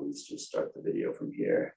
always just start the video from here.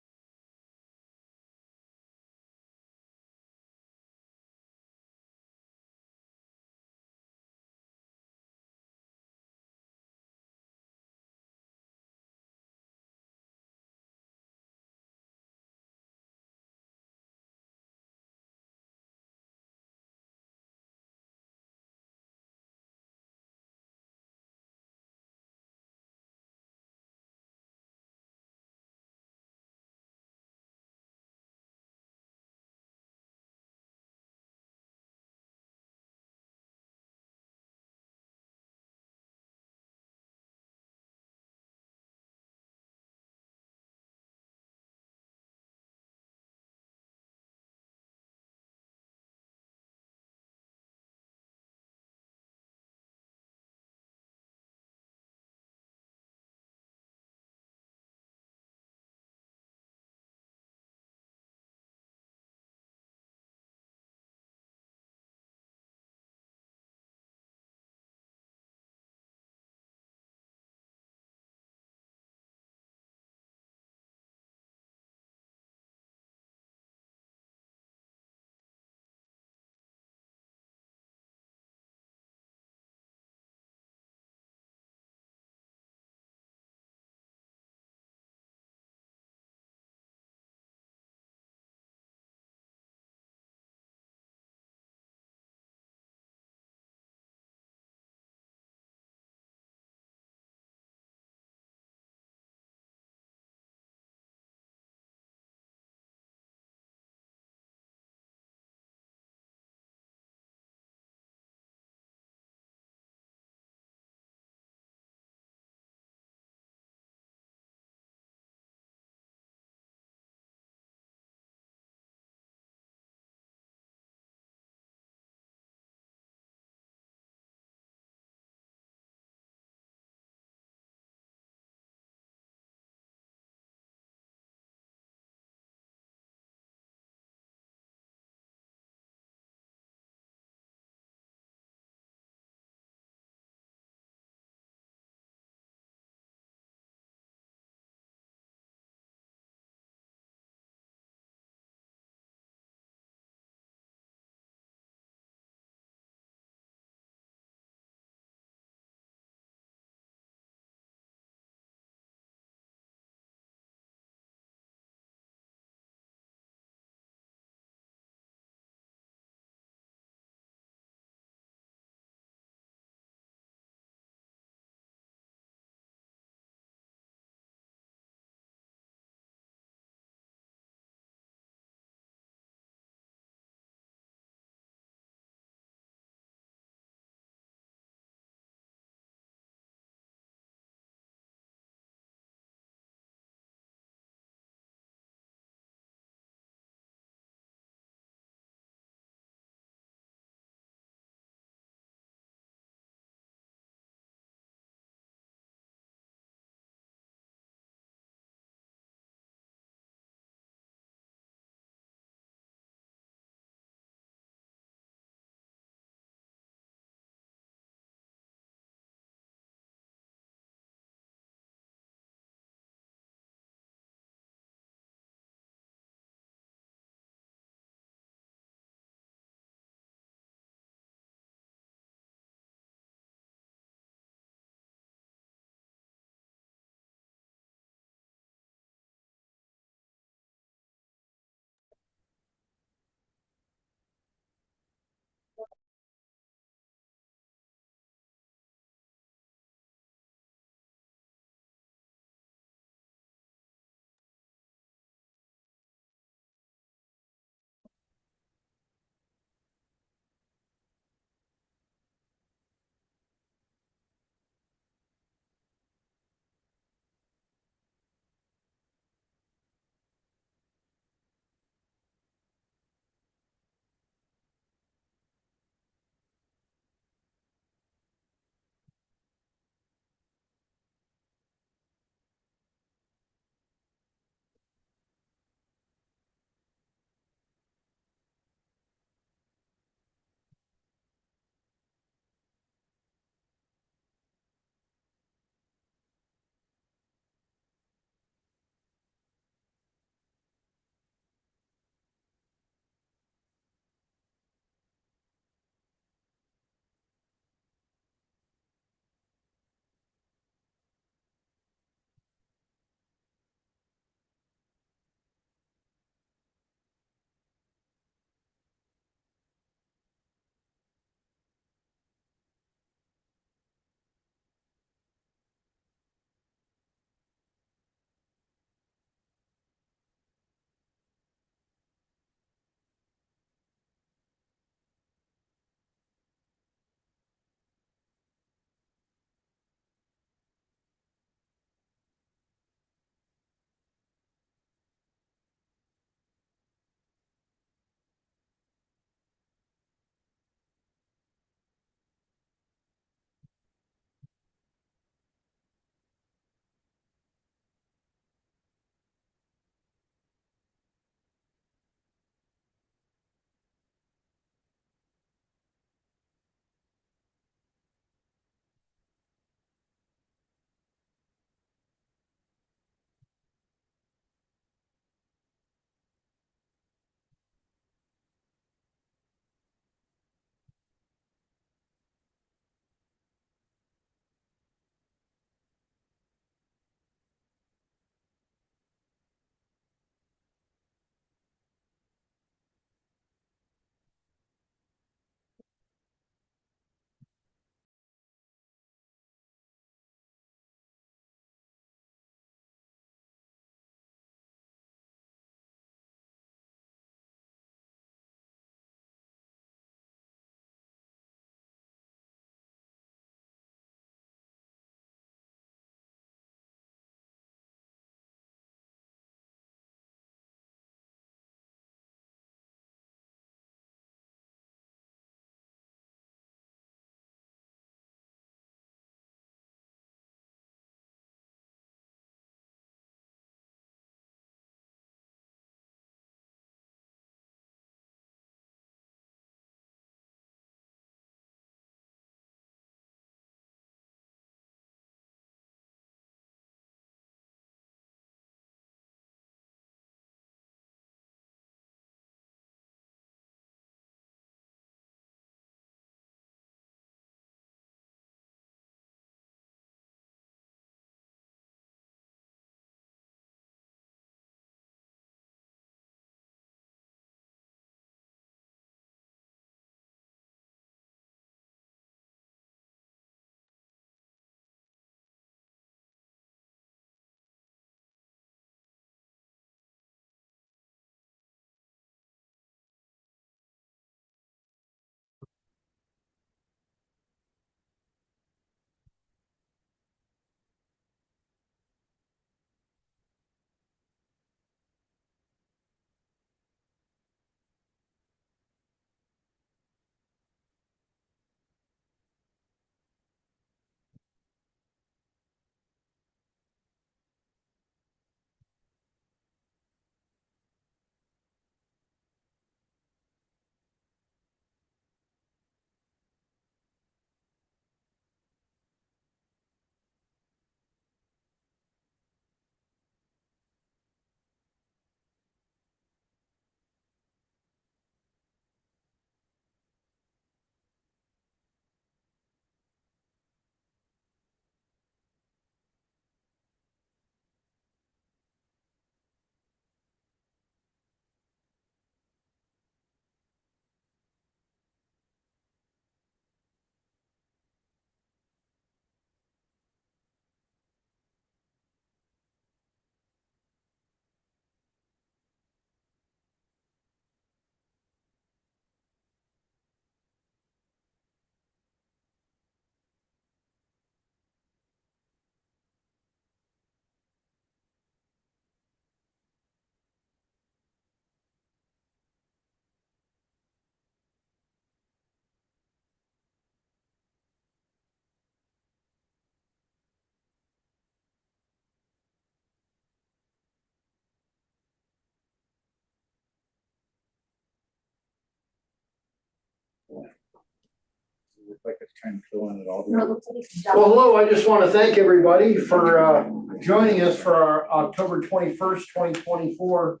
look like it's trying to fill in it all. No, it looks like it's Well, hello, I just want to thank everybody for joining us for our October 21st, 2024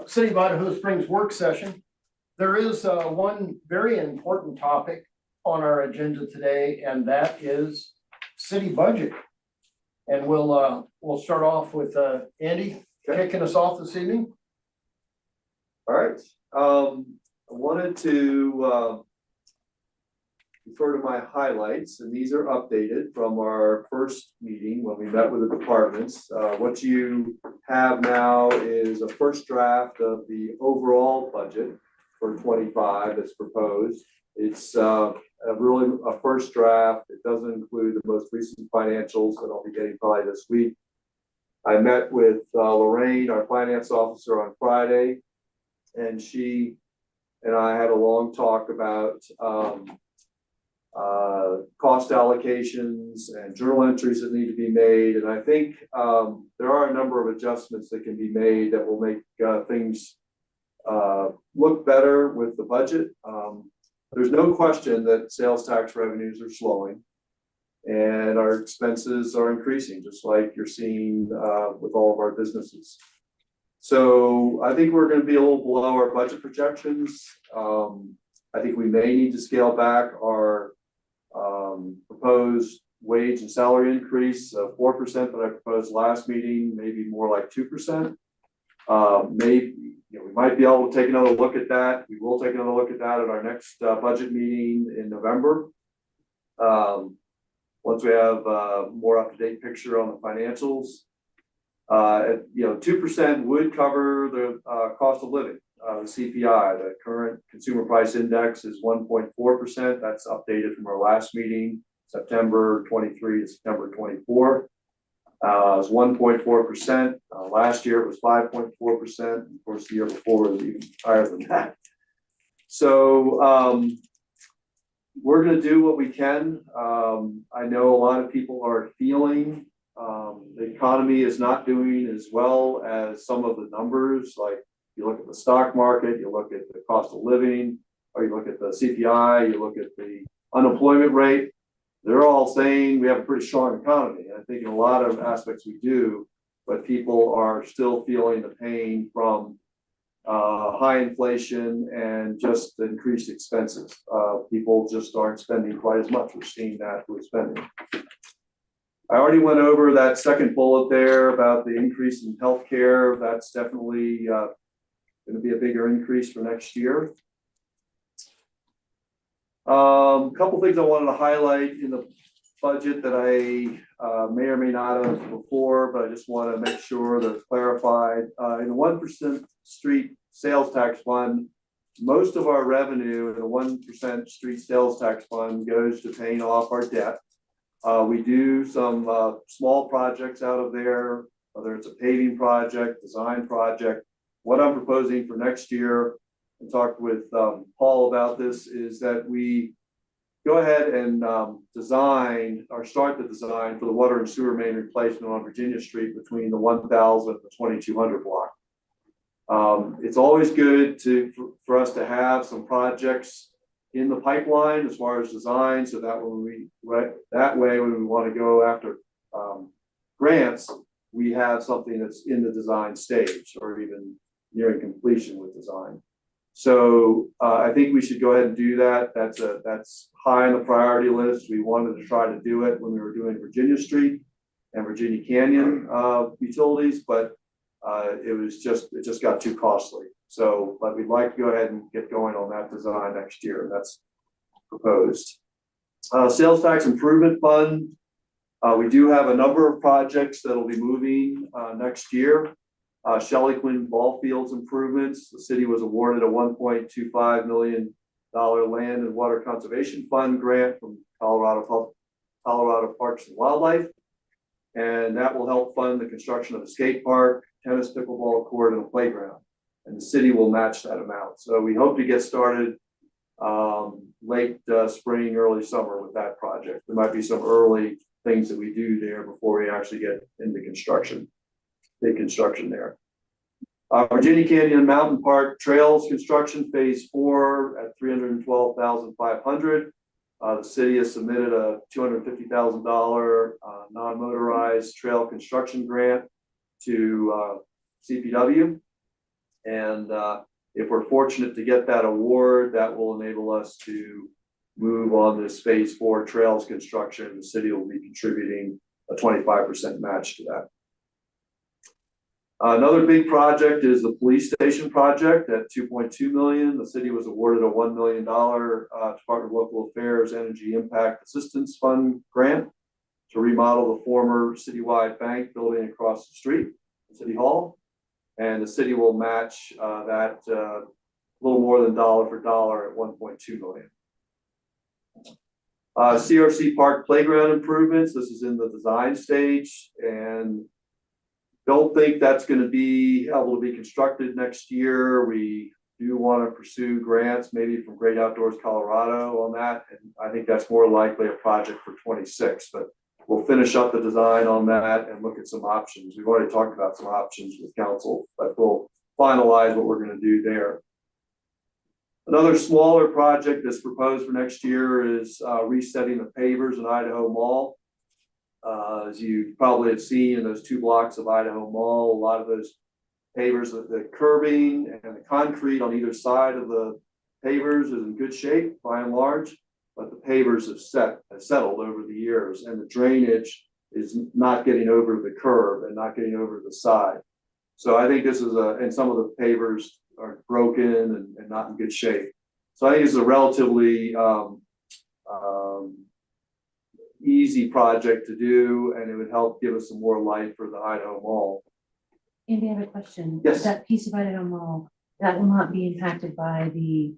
City of Idaho Springs work session. There is one very important topic on our agenda today, and that is city budget. And we'll start off with Andy kicking us off this evening. All right. I wanted to refer to my highlights, and these are updated from our first meeting when we met with the departments. What you have now is a first draft of the overall budget for 25 that's proposed. It's really a first draft. It doesn't include the most recent financials that I'll be getting probably this week. I met with Lorraine, our finance officer, on Friday, and she and I had a long talk about cost allocations and journal entries that need to be made. And I think there are a number of adjustments that can be made that will make things look better with the budget. There's no question that sales tax revenues are slowing and our expenses are increasing, just like you're seeing with all of our businesses. So I think we're going to be a little below our budget projections. I think we may need to scale back our proposed wage and salary increase of 4% that I proposed last meeting, maybe more like 2%. Maybe we might be able to take another look at that. We will take another look at that at our next budget meeting in November. Once we have a more up-to-date picture on the financials. 2% would cover the cost of living. The CPI, the current consumer price index, is 1.4%. That's updated from our last meeting, September 23 to September 24. It was 1.4%. Last year it was 5.4%. Of course, the year before it was even higher than that. So we're going to do what we can. I know a lot of people are feeling the economy is not doing as well as some of the numbers. Like you look at the stock market, you look at the cost of living, or you look at the CPI, you look at the unemployment rate. They're all saying we have a pretty strong economy. And I think in a lot of aspects we do, but people are still feeling the pain from high inflation and just increased expenses. People just aren't spending quite as much. We're seeing that with spending. I already went over that second bullet there about the increase in healthcare. That's definitely going to be a bigger increase for next year. A couple things I wanted to highlight in the budget that I may or may not have before, but I just want to make sure that it's clarified. In the 1% street sales tax fund, most of our revenue in the 1% street sales tax fund goes to paying off our debt. We do some small projects out of there, whether it's a paving project, design project. What I'm proposing for next year, and talked with Paul about this, is that we go ahead and design or start the design for the water and sewer main replacement on Virginia Street between the 1000 and the 2200 block. It's always good for us to have some projects in the pipeline as far as design, so that when we want to go after grants, we have something that's in the design stage or even nearing completion with design. So I think we should go ahead and do that. That's high on the priority list. We wanted to try to do it when we were doing Virginia Street and Virginia Canyon utilities, but it just got too costly. So, but we'd like to go ahead and get going on that design next year. That's proposed. Sales tax improvement fund. We do have a number of projects that will be moving next year. Shelley Quinn ball fields improvements. The city was awarded a $1.25 million land and water conservation fund grant from Colorado Parks and Wildlife. And that will help fund the construction of a skate park, tennis, pickleball court, and a playground. And the city will match that amount. So we hope to get started late spring, early summer with that project. There might be some early things that we do there before we actually get into construction, big construction there. Virginia Canyon Mountain Park Trails construction phase 4 at $312,500. The city has submitted a $250,000 non-motorized trail construction grant to CPW. And if we're fortunate to get that award, that will enable us to move on this phase 4 trails construction. The city will be contributing a 25% match to that. Another big project is the police station project at $2.2 million. The city was awarded a $1 million Department of Local Affairs Energy Impact Assistance Fund grant to remodel the former citywide bank building across the street, City Hall. And the city will match that a little more than dollar for dollar at $1.2 million. CRC Park playground improvements. This is in the design stage and don't think that's going to be able to be constructed next year. We do want to pursue grants, maybe from Great Outdoors Colorado on that. And I think that's more likely a project for 26, but we'll finish up the design on that and look at some options. We've already talked about some options with council, but we'll finalize what we're going to do there. Another smaller project that's proposed for next year is resetting the pavers in Idaho Mall. As you probably have seen in those 2 blocks of Idaho Mall, a lot of those pavers, the curbing and the concrete on either side of the pavers is in good shape by and large, but the pavers have settled over the years and the drainage is not getting over the curb and not getting over the side. So I think this is and some of the pavers are broken and not in good shape. So I think it's a relatively easy project to do, and it would help give us some more life for the Idaho Mall. Andy, I have a question. Yes. That piece of Idaho Mall, that will not be impacted by the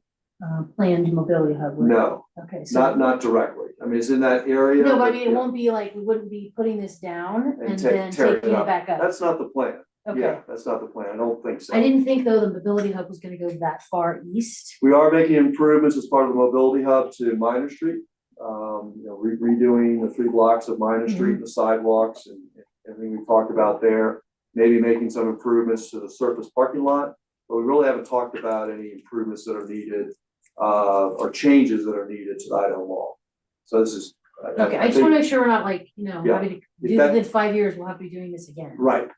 planned mobility hub? No. Okay. So Not directly. I mean, it's in that area. no, but I mean, it won't be like, we wouldn't be putting this down and then taking it back up. That's not the plan. Okay. Yeah, that's not the plan. I don't think so. I didn't think though the mobility hub was gonna go that far east. We are making improvements as part of the mobility hub to Minor Street. Redoing the 3 blocks of Minor Street, the sidewalks and everything we talked about there. Maybe making some improvements to the surface parking lot, but we really haven't talked about any improvements that are needed or changes that are needed to the Idaho Mall. So this is Okay, I just wanna make sure we're not like, Yeah. having to If do that- within 5 years, we'll have to be doing this again. right.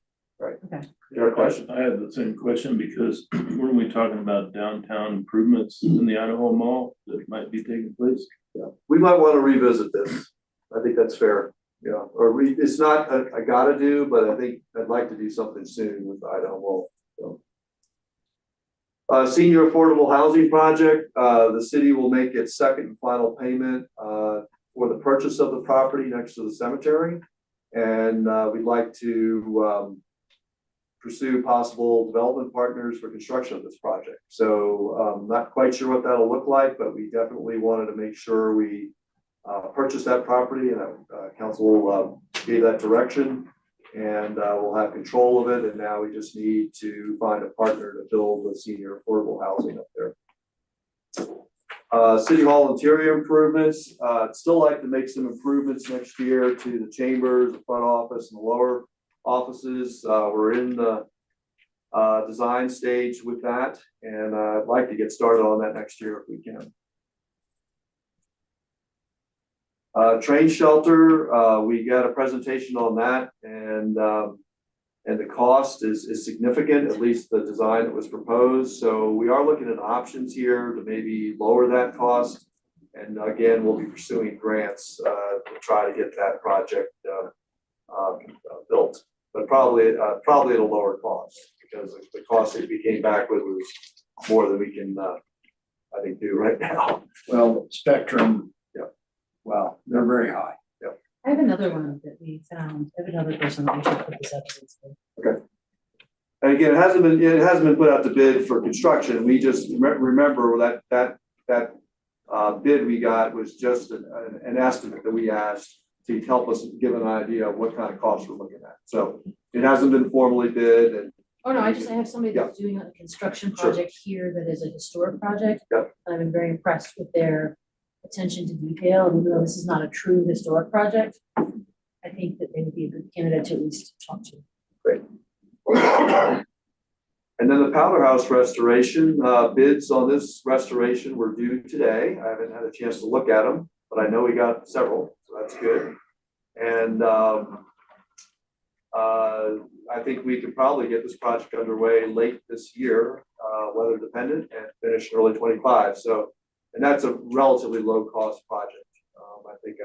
Okay. Your question. I had the same question because weren't we talking about downtown improvements in the Idaho Mall that might be taking place? Yeah, we might want to revisit this. I think that's fair. Yeah, or it's not I gotta do, but I think I'd like to do something soon with the Idaho Mall. So. Senior affordable housing project. The city will make its second and final payment for the purchase of the property next to the cemetery, and we'd like to pursue possible development partners for construction of this project. So not quite sure what that'll look like, but we definitely wanted to make sure we purchase that property, and council gave that direction, and we'll have control of it. And now we just need to find a partner to build the senior affordable housing up there. City Hall interior improvements. I'd still like to make some improvements next year to the chambers, the front office, and the lower offices. We're in the design stage with that, and I'd like to get started on that next year if we can. Train shelter, we got a presentation on that, and the cost is significant, at least the design that was proposed. So we are looking at options here to maybe lower that cost, and again, we'll be pursuing grants to try to get that project built, but probably at a lower cost, because the cost that we came back with was more than we can I think do right now. Well, Spectrum. Yeah. Wow, they're very high. I have another one that we found. I have another person that we should put this up against. Okay. And again, it hasn't been put out to bid for construction. We just remember that bid we got was just an estimate that we asked to help us give an idea of what kind of costs we're looking at. So it hasn't been formally bid. And oh no, I have somebody that's doing a construction project here that is a historic project. Yep. I've been very impressed with their attention to detail, and even though this is not a true historic project, I think that they would be a good candidate to at least talk to. Great. And then the Powder House restoration, bids on this restoration were due today. I haven't had a chance to look at them. but I know we got several, so that's good. And I think we could probably get this project underway late this year, weather dependent, and finish early 25. So, and that's a relatively low cost project. I think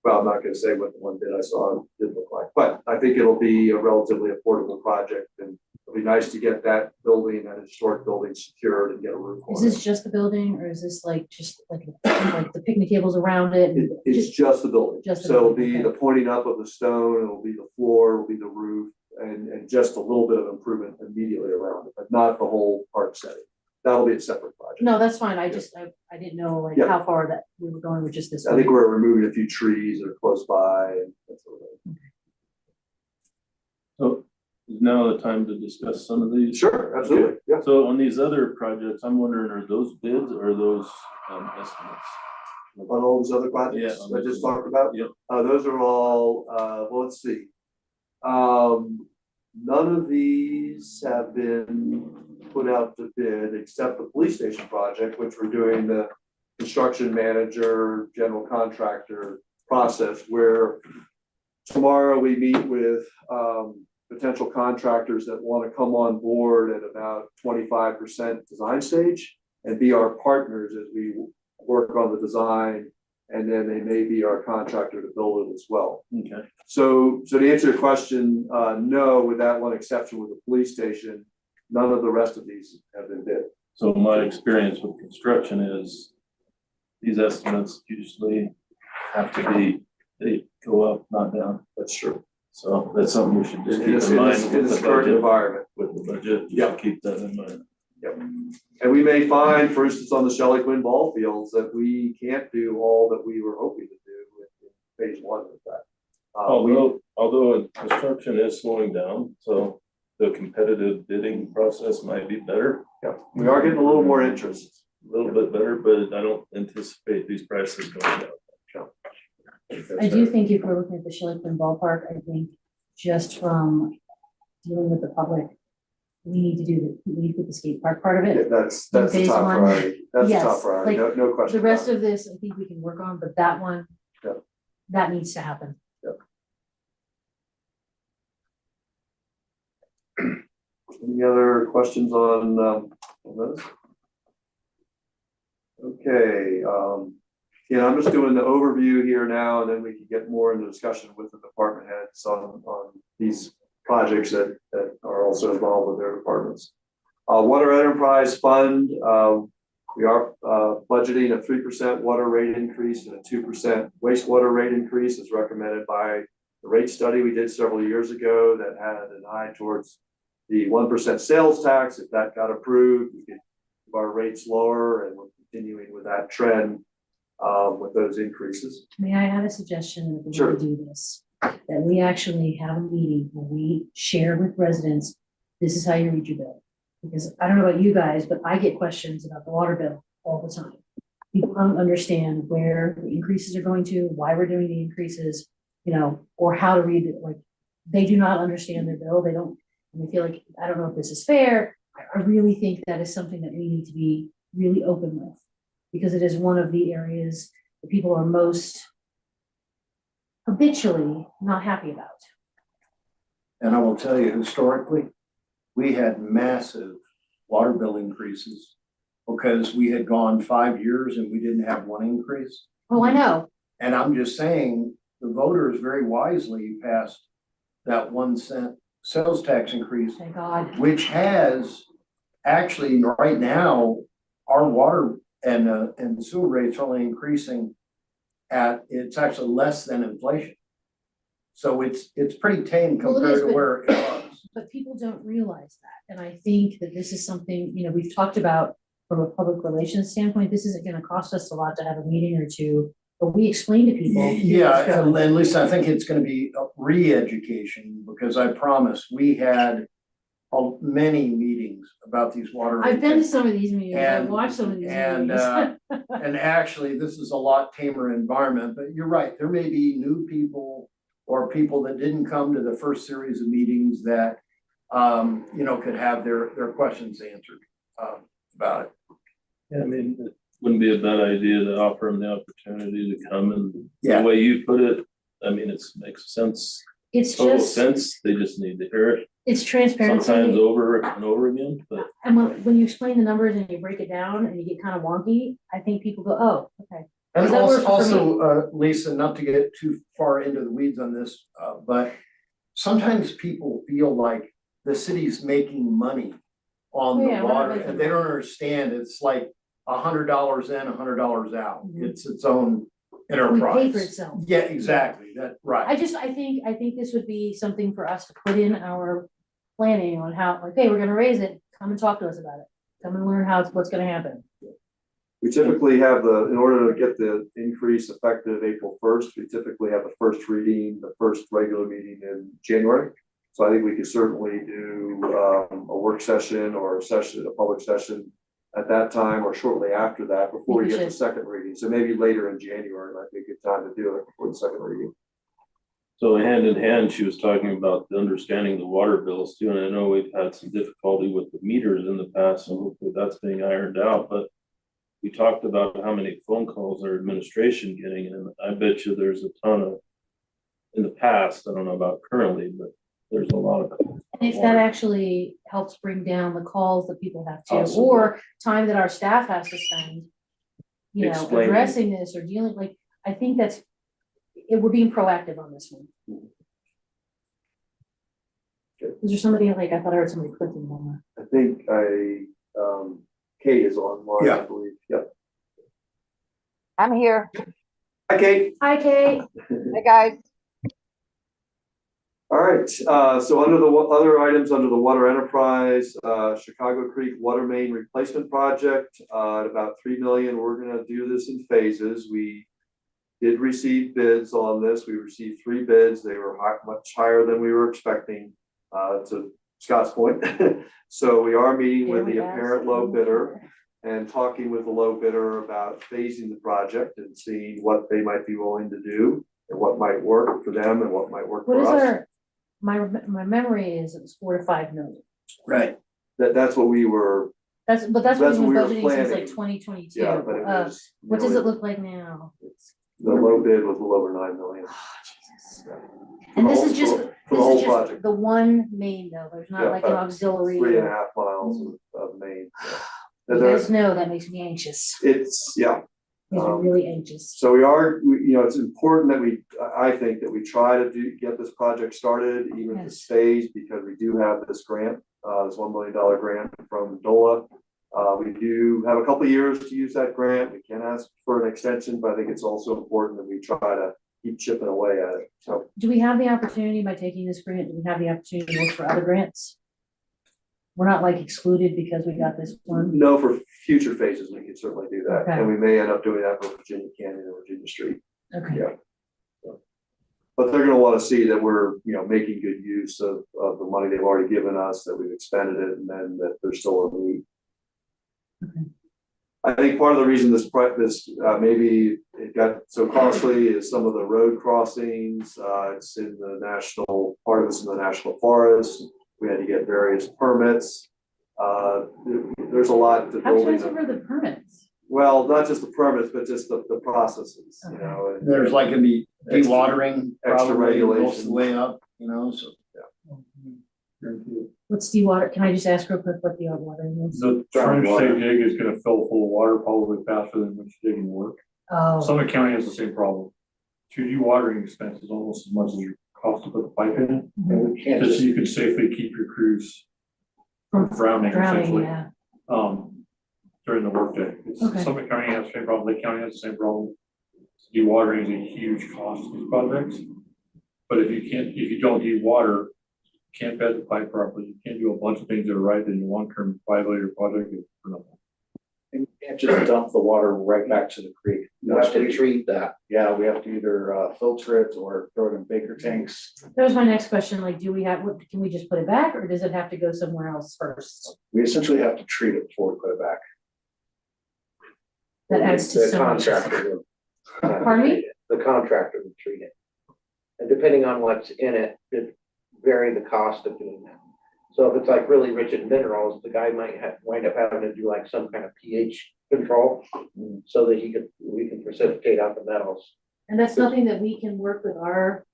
well, I'm not going to say what the one bid I saw did look like, but I think it'll be a relatively affordable project, and it'll be nice to get that building, that historic building, secured and get a roof on Is it. this just the building, or is this like just like the picnic tables around it? and It's just the building. Just the So it'll building, be okay. the pointing up of the stone, it'll be the floor, it'll be the roof, and just a little bit of improvement immediately around it, but not the whole park setting. That'll be a separate project. No, that's fine. I just, I didn't know like Yeah. how far that we were going with just this. I think one. we're removing a few trees that are close by and that sort of thing. So is now the time to discuss some of these? Sure, absolutely, yeah. So on these other projects, I'm wondering, are those bids or are those estimates? On all those other projects Yeah, I just talked about? Yep. Those are all, well, let's see. None of these have been put out to bid except the police station project, which we're doing the construction manager, general contractor process, where tomorrow we meet with potential contractors that want to come on board at about 25% design stage and be our partners as we work on the design, and then they may be our contractor to build it as well. Okay. So to answer your question, no, with that one exception with the police station, none of the rest of these have been bid. So my experience with construction is these estimates usually have to be, they go up, not down. That's true. So that's something we should just In keep this, in in mind this, in with this the current budget. environment. With the budget, Yeah. just keep that in mind. Yep. And we may find, for instance, on the Shelley Quinn ball fields, that we can't do all that we were hoping to do with phase one with that. Although construction is slowing down, so the competitive bidding process might be better, Yeah, we are getting a little more interest. a little bit better, but I don't anticipate these prices going down. I do think if we're looking at the Shelley Quinn ballpark, I think just from dealing with the public, we need to put the skate park part of Yeah, it. that's the Phase top one. priority. That's the Yes, top priority, like, no question. The rest about of this, I think we can work on, but that one, Yep. that needs to happen. it. Any other questions on those? Okay, yeah, I'm just doing the overview here now, and then we can get more into discussion with the department heads on these projects that are also involved with their departments. Water Enterprise Fund, we are budgeting a 3% water rate increase and a 2% wastewater rate increase as recommended by the rate study we did several years ago that had an eye towards the 1% sales tax. If that got approved, we could keep our rates lower, and we're continuing with that trend with those increases. May I add a suggestion that we Sure. do this? That we actually have a meeting where we share with residents, this is how you read your bill. Because I don't know about you guys, but I get questions about the water bill all the time. People don't understand where the increases are going to, why we're doing the increases, or how to read it. Like, they do not understand their bill. They don't, and they feel like, I don't know if this is fair. I really think that is something that we need to be really open with, because it is one of the areas that people are most habitually not happy about. And I will tell you, historically, we had massive water bill increases because we had gone 5 years and we didn't have one increase. Oh, I know. And I'm just saying, the voters very wisely passed that 1 cent sales tax increase, Thank God. which has actually right now, our water and sewer rates are only increasing it's actually less than inflation. So it's pretty tame Well, it compared is, to but- where it was. But people don't realize that. And I think that this is something, we've talked about from a public relations standpoint. This isn't going to cost us a lot to have a meeting or two, but we explain to people. Yeah, and at least I think it's gonna be a re-education, because I promise, we had many meetings about these water. I've been to rates. some of these meetings. I've And- watched some of these and, meetings. And actually, this is a lot tamer environment, but you're right, there may be new people or people that didn't come to the first series of meetings that, could have their questions answered about it. Yeah, I mean, wouldn't be a bad idea to offer them the opportunity to come and Yeah. the way you put it, I mean, makes sense. It's Total just, sense, they just need to hear it it's sometimes transparency. over and over again, but And when you explain the numbers and you break it down and you get kind of wonky, I think people go, oh, okay. And That works also, Lisa, not to get too far into the weeds on this, but sometimes people feel like the city's making money on Yeah, the we're not water, making and they don't understand, it's like $100 in, $100 out. Mhm. It's its own We enterprise. pay for itself. Yeah, exactly, that, right. I think this would be something for us to put in our planning on how, like, hey, we're gonna raise it, come and talk to us about it. Come and learn what's gonna happen. We typically have in order to get the increase effective April 1st, we typically have the first reading, the first regular meeting in January. So I think we could certainly do a work session or a public session at that time or shortly after that, before we We get the should. second reading. So maybe later in January might be a good time to do it before the second reading. so hand in hand, she was talking about the understanding the water bills too, and I know we've had some difficulty with the meters in the past, so hopefully that's being ironed out, but we talked about how many phone calls our administration getting, and I bet you there's a ton of, in the past, I don't know about currently, but there's a lot of. And if that actually helps bring down the calls that people have to, Absolutely. or time that our staff has to spend, you know, Explaining. addressing this or dealing, like, I think we're being proactive on this one. Is there somebody, like, I thought I heard somebody clicking on I think Kate is online, I Yeah. believe. Yep. I'm here. Hi, Kate. Hi, Kate. Hey, guys. All right, so under the other items under the water enterprise, Chicago Creek Water Main Replacement Project, at about 3 million. We're gonna do this in phases. We did receive bids on this. We received 3 bids. They were much higher than we were expecting, to Scott's point. So we are meeting with the apparent low bidder and talking with the low bidder about phasing the project and seeing what they might be willing to do and what might work for them and what might work What for is us. my memory is it was 4 to 5 million. Right. That's what we were, But that's what That's we've what been we were budgeting since planning. like 2022. yeah, but it was. What does it really- look like now? The low bid was a little over 9 million. Oh, Jesus. Yeah. And For the this whole- is just, for the this whole is just project. the one main though, there's Yeah, not like an about auxiliary. 3.5 miles of main. Yeah. You There- guys know that makes me anxious. It's, yeah, Makes me really anxious. so it's important that I think that we try to get this project started, even if it's Yes. phased, because we do have this grant, this $1 million grant from DOLA. We do have a couple of years to use that grant. We can ask for an extension, but I think it's also important that we try to keep chipping away at it. So Do we have the opportunity by taking this grant, do we have the opportunity to look for other grants? We're not like excluded because we got this one. no, for future phases, we can certainly do that. Okay. And we may end up doing that for Virginia Canyon and Virginia Street. Okay. Yeah. But they're gonna wanna see that we're, making good use of the money they've already given us, that we've expended it, and then that there's still a need. Okay. I think part of the reason maybe it got so costly is some of the road crossings, it's in the part of it's in the national forest. We had to get various permits. There's a lot to How building. expensive are the permits? Well, not just the permits, but just the processes, Okay. and- There's like gonna be dewatering Extra probably most of regulations. the way up, so. What's dewater, can I just ask real quick what dewatering is? The trench they dig is gonna fill full of water probably faster than much digging work. Oh, Summit County has the same problem. Your dewatering expense is almost as much as your cost to put the pipe in it, mhm. We can't just so just, you can safely keep your crews from drowning Drowning, essentially, yeah. during the workday. Okay. Summit County has the same problem, Lake County has the same problem. Dewatering is a huge cost to these projects. But if you don't dewater, you can't bed the pipe properly, you can't do a bunch of things that are right, then your long-term violator project is for nothing. And you can't just dump the water right back to the creek. You have to treat that. Yeah, we have to either filter it or throw it in Baker tanks. That was my next question, like, can we just put it back, or does it have to go somewhere else first? We essentially have to treat it before we put it back. That adds to The so much. contractor will. Pardon me? The contractor will treat it. And depending on what's in it, it vary the cost of doing that. So if it's like really rich in minerals, the guy might wind up having to do like some kind of pH control so that we can precipitate out the metals. And that's nothing that we can work with our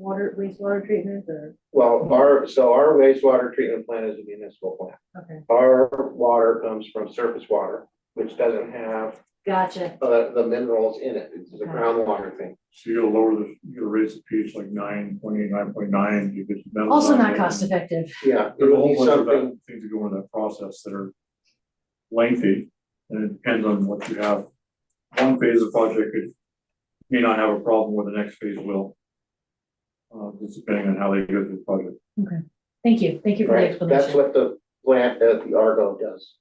wastewater treatment or, Well, our wastewater treatment plant is a municipal plant. okay, Our water comes from surface water, which doesn't have gotcha. the minerals in it. It's a groundwater thing. So you gotta raise the pH like 9.9, you get. the metals Also out not of it. cost effective. Yeah, it There's a would whole be bunch of something, things that go into that process that are lengthy, and it depends on what you have. One phase of the project may not have a problem where the next phase will. Just depending on how they go through the project. Thank you for the right? That's explanation. what the plant at the Argo does.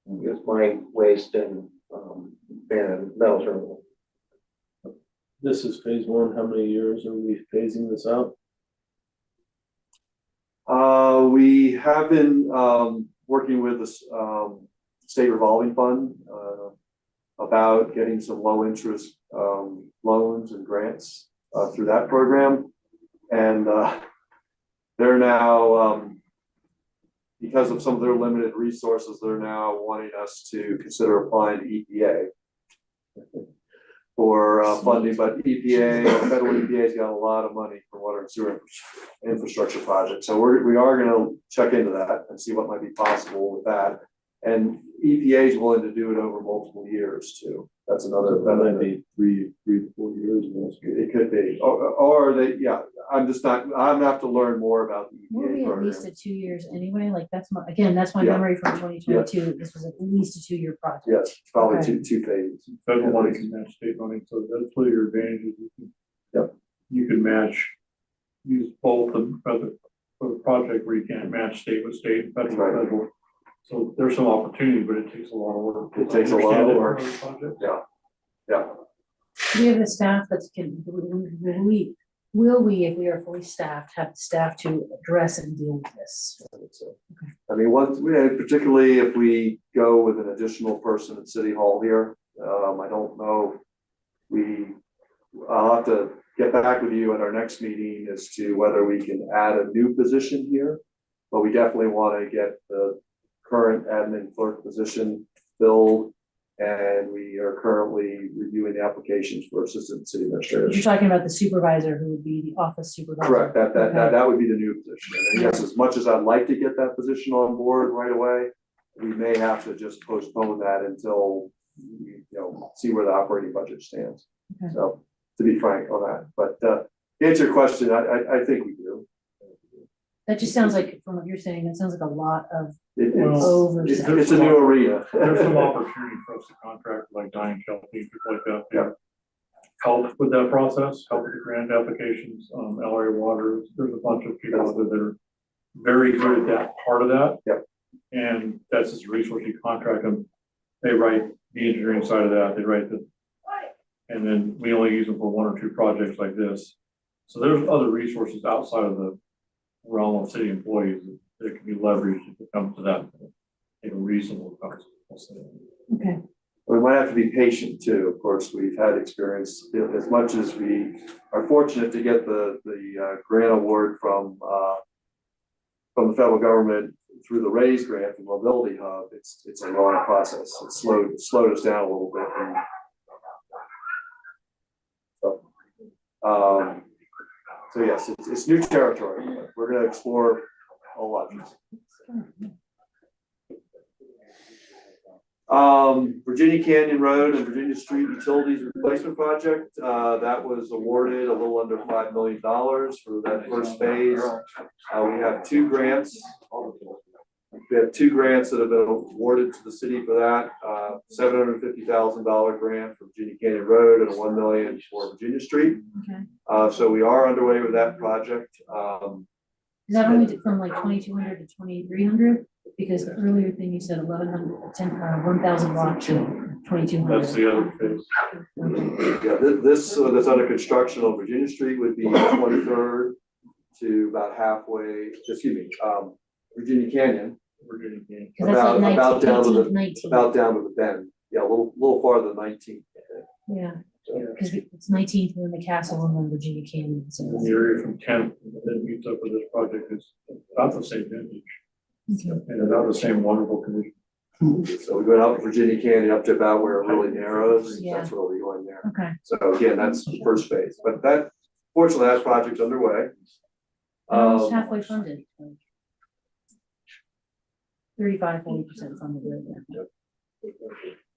It's mine waste and metals removal. This is phase one. How many years are we phasing this out? We have been, working with this, state revolving fund, about getting some low interest, loans and grants, through that program. And, they're now, because of some of their limited resources, they're now wanting us to consider applying to EPA for funding, but EPA, federal EPA's got a lot of money for water and sewer infrastructure projects. So we are gonna check into that and see what might be possible with that. And EPA is willing to do it over multiple years too. That's another That might benefit. be three to 4 years. It could be, or they, yeah, I'm gonna have to learn more about the Were we EPA at program. least at 2 years anyway? Like that's my Yeah. memory from 2022. This was at least a 2-year project. Yes, probably Okay. two phases. Federal money can match state money, so that's one of your advantages. Yep. You can use both for the project where you can't match state with state, and federal Right. with federal. So there's some opportunity, but it takes a lot of work. It takes a lot of Understand it for work. other projects. Yeah, Do we have the staff that's will we, if we are fully staffed, have the staff to address and deal with this? I think so. I mean, particularly if we go with an additional person at City Hall here, I don't know. I'll have to get back with you at our next meeting as to whether we can add a new position here. But we definitely want to get the current admin clerk position filled. And we are currently reviewing the applications for assistant city administrator. You're talking about the supervisor who would be the office supervisor. Correct, Okay. that would be the new position. And yes, as much as I'd like to get that position on board right away, we may have to just postpone that until we, see where the operating budget stands. Okay. So, to be frank on that, but, to answer your question, I think we do. That just sounds like, from what you're saying, it sounds like a lot of Well, It's a new arena. There's some opportunity for us to contract like Diane Shelby, people like that. Yeah. Help with that process, help with the grant applications, LRA Water, there's a bunch of people out there that are very good at that part of that. Yep. And that's just a resource, you contract them, they write the engineering side of that, they write and then we only use them for 1 or 2 projects like this. So there's other resources outside of the realm of city employees that can be leveraged if it comes to that, reasonable cost. okay. We might have to be patient too. Of course, we've had experience, as much as we are fortunate to get the grant award from the federal government through the RAISE grant, the Mobility Hub. It's a long process. It slowed us down a little bit. So yes, it's new territory, but we're going to explore all options. Virginia Canyon Road and Virginia Street Utilities Replacement Project, that was awarded a little under $5 million for that first phase. We have 2 grants. We have 2 grants that have been awarded to the city for that. $750,000 grant for Virginia Canyon Road and $1 million for Virginia Street. Okay. So we are underway with that project. Is that only from like 2,200 to 2,300? Because the earlier thing you said 1,000 block to 2,200. That's the other phase. Yeah, this that's under construction on Virginia Street would be 23rd to about halfway, Virginia Canyon. Virginia Canyon. Because that's like 19, About down to 18, 19. About down to the bend. Yeah, a little farther than 19. Yeah, because it's 19th and then the castle and then Virginia Canyon. So And the area from 10th that meets up with this project is about the same vintage okay. and about the same wonderful condition. So we went up Virginia Canyon up to about where it really narrows, Yeah. that's where we'll be going there. Okay, So again, that's the first phase, but that, fortunately, that project's underway. almost Um, halfway funded. 35-40% funded right now.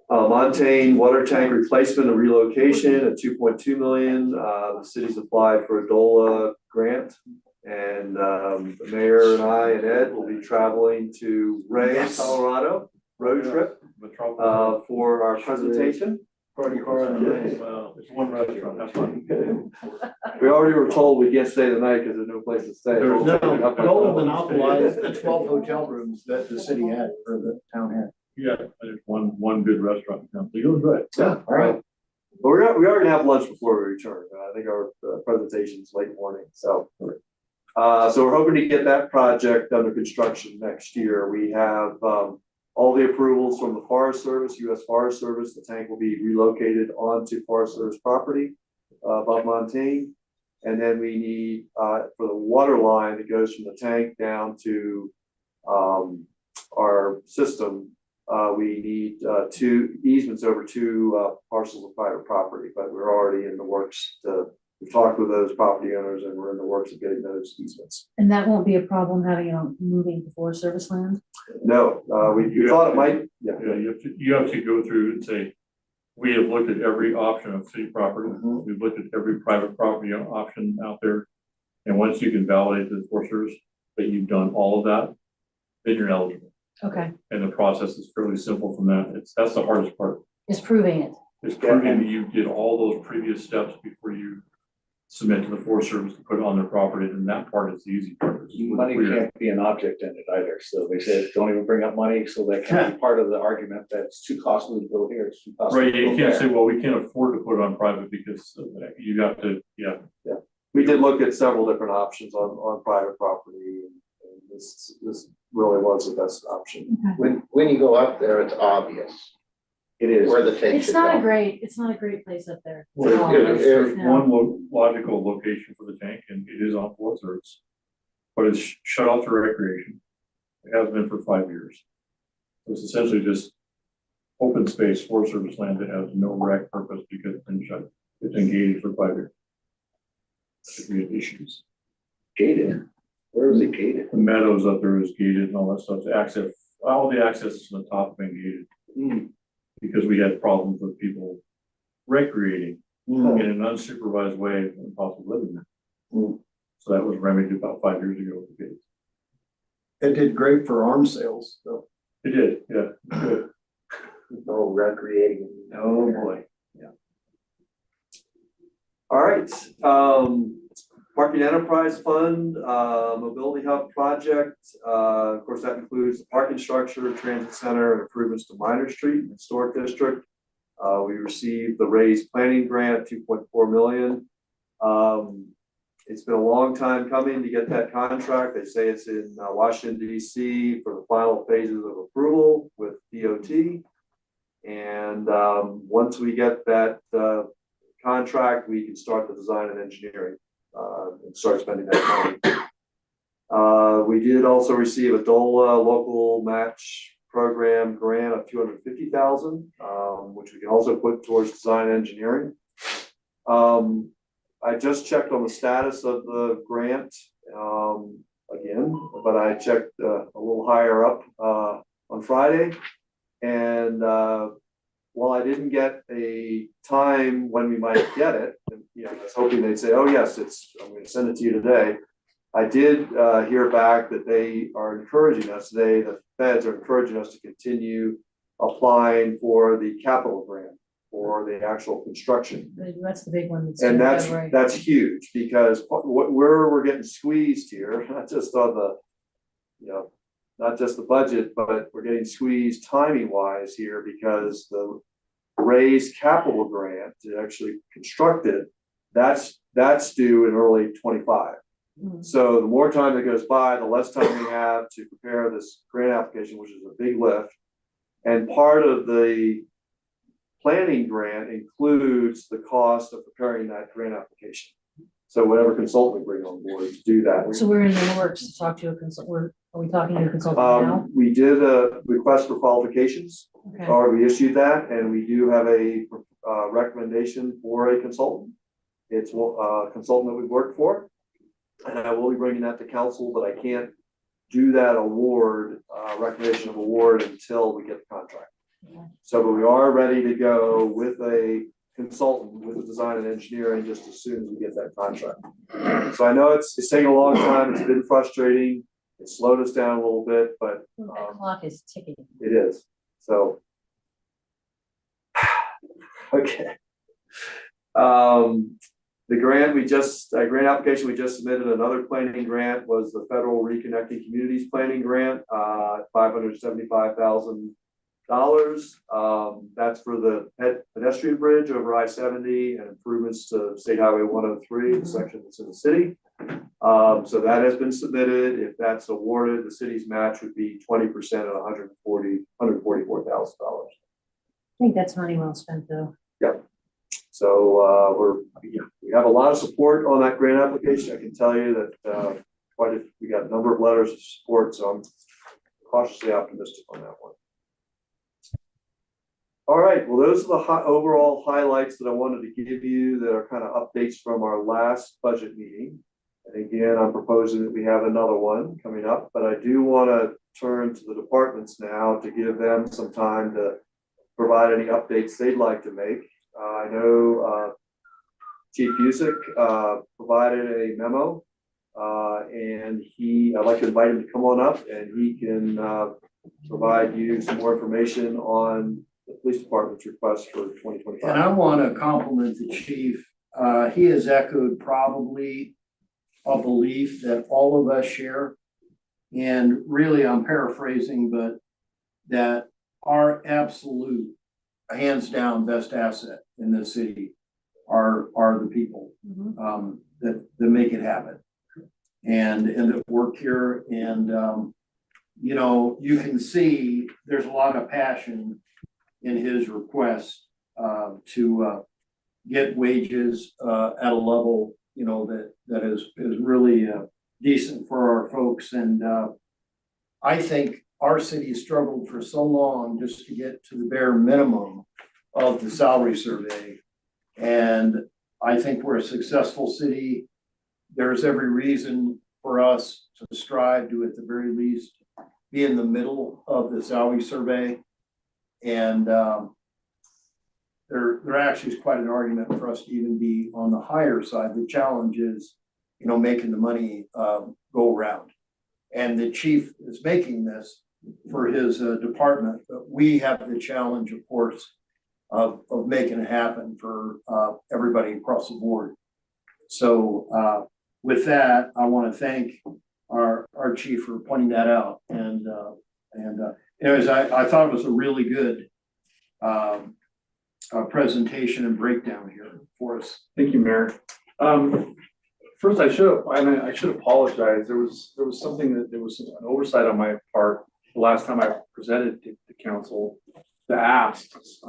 Montane water tank replacement and relocation at 2.2 million. The city's applied for a DOLA grant. And the mayor and I and Ed will be traveling to Ray, Colorado, road trip for our presentation. It's one restaurant, that's fine. We already were told we can't stay the night because there's no place to stay. There's No, Dole monopolized the 12 hotel rooms that the city had, or the town had. Yeah, there's one good restaurant in town, so you're right. Yeah, all right. But we already have lunch before we return. I think our presentation's late morning, so. So we're hoping to get that project under construction next year. We have all the approvals from the Forest Service, US Forest Service. The tank will be relocated onto Forest Service property above Montane. And then we need, for the water line that goes from the tank down to our system, we need 2 easements over 2 parcels of private property, but we're already in the works to, we've talked with those property owners and we're in the works of getting those easements. And that won't be a problem having it on moving to Forest Service land? No, we thought it might, yeah. Yeah, you have to go through and say, we have looked at every option of city property. We've looked at every private property option out there. And once you can validate to the Forest Service that you've done all of that, then you're eligible. Okay, And the process is fairly simple from that. That's the hardest part. it's proving it. It's proving that you did all those previous steps before you submit to the Forest Service to put it on their property, and that part is the easy part. It's Money clear. can't be an object in it either, so they said, don't even bring up money, so that can be part of the argument that it's too costly to build here, it's too costly Right, to you build can't say, there. well, we can't afford to put it on private because you got to, yeah. We did look at several different options on private property, and this really was the best option. When you go up there, it's obvious It is. where the tank It's should not a go. great place up there. Well, It- there's No. one logical location for the tank, and it is on Forest Service. But it's shut off for recreation. It has been for 5 years. It's essentially just open space, Forest Service land that has no rec purpose because it's been shut. It's been gated for 5 years. We have issues. Gated. Where is it gated? The meadows up there is gated and all that stuff. The access, all the access to the top have been gated. Because we had problems with people recreating in an unsupervised way and possibly living there. So that was remedied about 5 years ago with the gates. It did great for arms sales, though. It did, yeah, good. No recreating. Oh, boy. All right, Parking Enterprise Fund, Mobility Hub Project. Of course, that includes the parking structure, transit center, and improvements to Minor Street Historic District. We received the raised planning grant, 2.4 million. It's been a long time coming to get that contract. They say it's in Washington DC for the final phases of approval with DOT. And once we get that contract, we can start the design and engineering and start spending that money. We did also receive a DOLA local match program grant of $250,000, which we can also put towards design and engineering. I just checked on the status of the grant again, but I checked a little higher up on Friday. And while I didn't get a time when we might get it, I was hoping they'd say, oh yes, I'm going to send it to you today. I did hear back that they are encouraging us today, the feds are encouraging us to continue applying for the capital grant for the actual construction. That's the big one. And right. that's huge because where we're getting squeezed here, not just on the, not just the budget, but we're getting squeezed timing wise here because the raised capital grant to actually construct it, that's due in early 25. So the more time that goes by, the less time we have to prepare this grant application, which is a big lift. And part of the planning grant includes the cost of preparing that grant application. So whatever consultant we bring on board to do that. So we're in the works to talk to a consultant. Are we talking to a consultant now? We did a request for qualifications, Okay, or we issued that, and we do have a recommendation for a consultant. It's a consultant that we've worked for, and I will be bringing that to council, but I can't do that award, recommendation of award until we get the contract. Okay. So, but we are ready to go with a consultant with the design and engineering just as soon as we get that contract. So I know it's taking a long time. It's been frustrating. It slowed us down a little bit, but that clock is ticking. it is. So, okay. The grant grant application we just submitted, another planning grant was the Federal Reconnecting Communities Planning Grant, $575,000. That's for the pedestrian bridge over I-70 and improvements to State Highway 103, the section that's in the city. So that has been submitted. If that's awarded, the city's match would be 20% at $144,000. I think that's money well spent though. Yep. So we have a lot of support on that grant application. I can tell you that we got a number of letters of support, so I'm cautiously optimistic on that one. All right, well, those are the overall highlights that I wanted to give you that are kind of updates from our last budget meeting. And again, I'm proposing that we have another one coming up, but I do want to turn to the departments now to give them some time to provide any updates they'd like to make. I know Chief Busick provided a memo, and I'd like to invite him to come on up, and he can provide you some more information on the police department's request for 2025. And I want to compliment the chief. He has echoed probably a belief that all of us share. And really, I'm paraphrasing, but that our absolute, hands down, best asset in this city are the people that make it happen and that work here. And you know, you can see there's a lot of passion in his request to get wages at a level, you know, that is really decent for our folks. And I think our city has struggled for so long just to get to the bare minimum of the salary survey. And I think we're a successful city. There's every reason for us to strive to, at the very least, be in the middle of the salary survey. And there actually is quite an argument for us to even be on the higher side. The challenge is, you know, making the money go around. And the chief is making this for his department, but we have the challenge, of course, of making it happen for everybody across the board. So with that, I want to thank our chief for pointing that out. And anyways, I thought it was a really good presentation and breakdown here for us. Thank you, Mayor. First, I should apologize. There was something that there was an oversight on my part the last time I presented to council. The asks,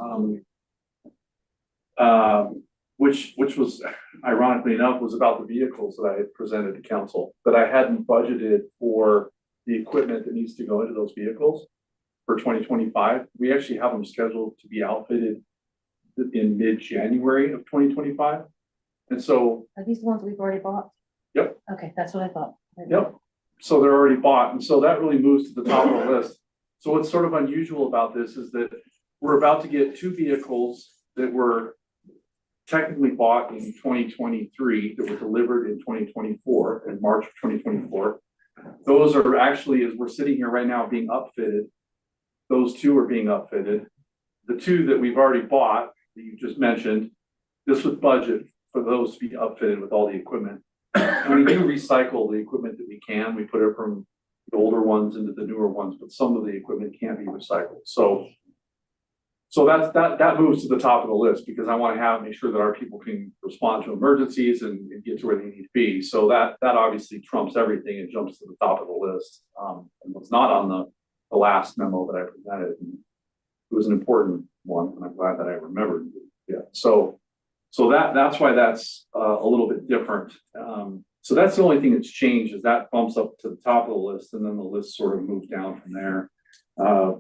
which was ironically enough was about the vehicles that I had presented to council, but I hadn't budgeted for the equipment that needs to go into those vehicles for 2025. We actually have them scheduled to be outfitted in mid-January of 2025. And so, Are these the ones we've already bought? Yep. Okay, that's what I thought. Yep. So they're already bought. And so that really moves to the top of the list. So what's sort of unusual about this is that we're about to get two vehicles that were technically bought in 2023 that were delivered in 2024, in March of 2024. Those are actually, as we're sitting here right now, being upfitted. Those two are being upfitted. The two that we've already bought, that you just mentioned, this was budget for those to be upfitted with all the equipment. And we do recycle the equipment that we can. We put it from the older ones into the newer ones, but some of the equipment can't be recycled. So that moves to the top of the list because I want to make sure that our people can respond to emergencies and get to where they need to be. So that obviously trumps everything and jumps to the top of the list. And what's not on the last memo that I presented. It was an important one, and I'm glad that I remembered. Yeah. So that's why that's a little bit different. So that's the only thing that's changed, is that bumps up to the top of the list, and then the list sort of moves down from there. I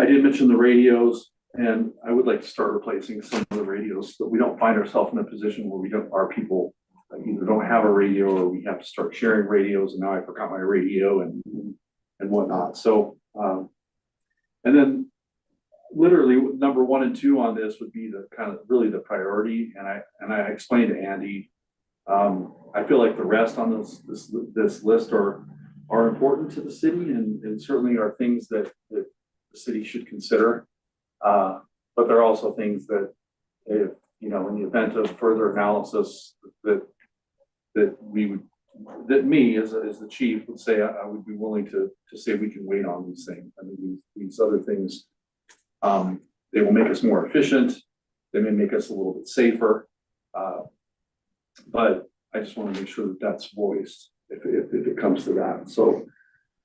did mention the radios, and I would like to start replacing some of the radios, so that we don't find ourselves in a position where our people either don't have a radio, or we have to start sharing radios, and now I forgot my radio and whatnot. So, and then literally number 1 and 2 on this would be the kind of really the priority. And I explained to Andy, I feel like the rest on this list are important to the city, and certainly are things that the city should consider. But there are also things that, if, in the event of further analysis, that me as the chief would say, I would be willing to say we can wait on these things. I mean, these other things, they will make us more efficient. They may make us a little bit safer. But I just want to make sure that that's voiced if it comes to that. So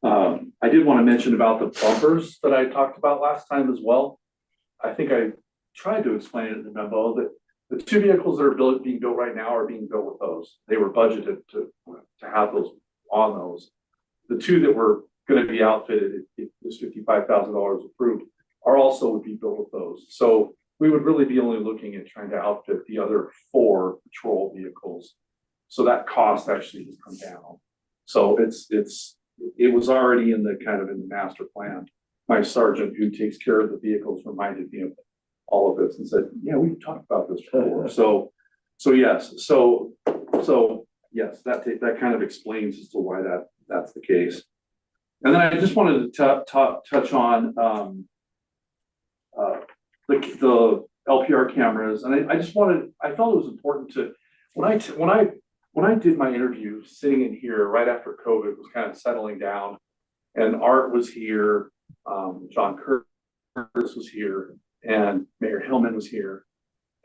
I did want to mention about the bumpers that I talked about last time as well. I think I tried to explain it in the memo that the 2 vehicles that are being built right now are being built with those. They were budgeted to have those on those. The 2 that were going to be outfitted, if this $55,000 approved, are also would be built with those. So we would really be only looking at trying to outfit the other 4 patrol vehicles. So that cost actually has come down. So it was already in the master plan. My sergeant, who takes care of the vehicles, reminded me of all of this and said, yeah, we've talked about this before. So yes, that kind of explains as to why that's the case. And then I just wanted to touch on the LPR cameras, and I felt it was important to, when I did my interview sitting in here right after COVID was kind of settling down, and Art was here, John Curtis was here, and Mayor Hillman was here.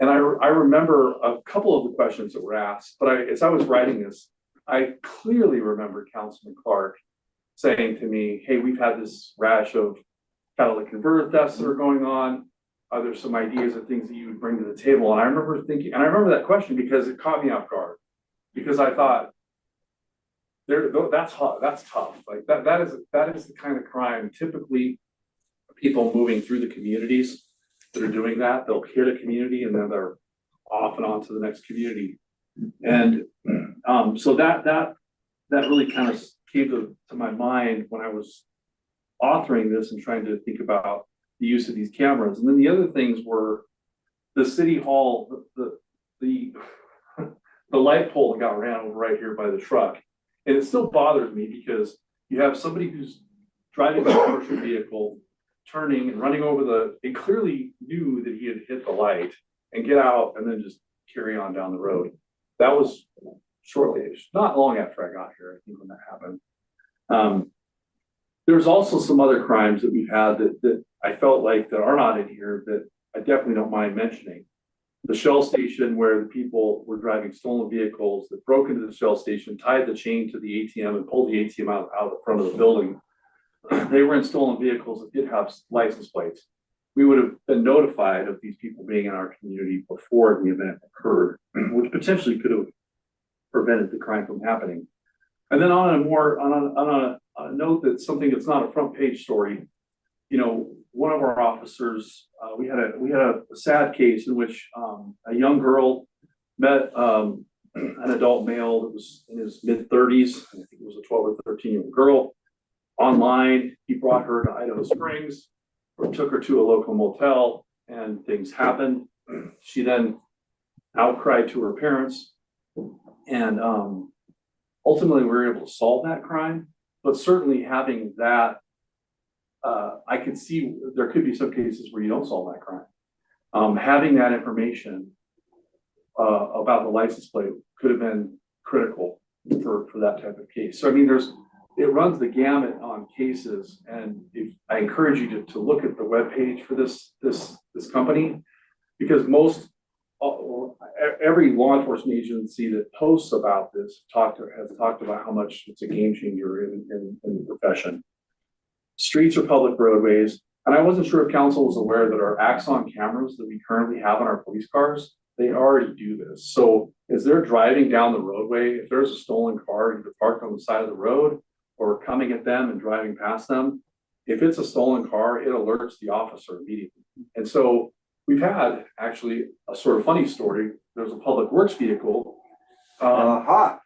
And I remember a couple of the questions that were asked, but as I was writing this, I clearly remember Councilman Clark saying to me, hey, we've had this rash of catalytic converter thefts that are going on. Are there some ideas or things that you would bring to the table? And I remember thinking, and I remember that question because it caught me off guard, because I thought, that's tough. Like that is the kind of crime, typically people moving through the communities that are doing that, they'll hit a community and then they're off and on to the next community. And so that really kind of came to my mind when I was authoring this and trying to think about the use of these cameras. And then the other things were the city hall, the light pole that got ran over right here by the truck. And it still bothers me because you have somebody who's driving a commercial vehicle, turning and running over and clearly knew that he had hit the light, and get out and then just carry on down the road. That was not long after I got here, I think, when that happened. There's also some other crimes that we've had that I felt like that are not in here that I definitely don't mind mentioning. The Shell station, where the people were driving stolen vehicles that broke into the Shell station, tied the chain to the ATM and pulled the ATM out the front of the building. They were in stolen vehicles that did have license plates. We would have been notified of these people being in our community before the event occurred, which potentially could have prevented the crime from happening. And then on a note that's something that's not a front page story, one of our officers, we had a sad case in which a young girl met an adult male that was in his mid-30s. I think it was a 12 or 13-year-old girl. Online, he brought her to Idaho Springs, or took her to a local motel, and things happened. She then outcried to her parents, and ultimately we were able to solve that crime. But certainly having that, I could see there could be some cases where you don't solve that crime. Having that information about the license plate could have been critical for that type of case. So I mean, it runs the gamut on cases, and I encourage you to look at the webpage for this company, because every law enforcement agency that posts about this has talked about how much it's a game changer in the profession. Streets are public roadways, and I wasn't sure if council was aware that our Axon cameras that we currently have on our police cars they already do this. So as they're driving down the roadway, if there's a stolen car either parked on the side of the road or coming at them and driving past them, if it's a stolen car, it alerts the officer immediately. And so we've had actually a sort of funny story. There's a public works vehicle Aha.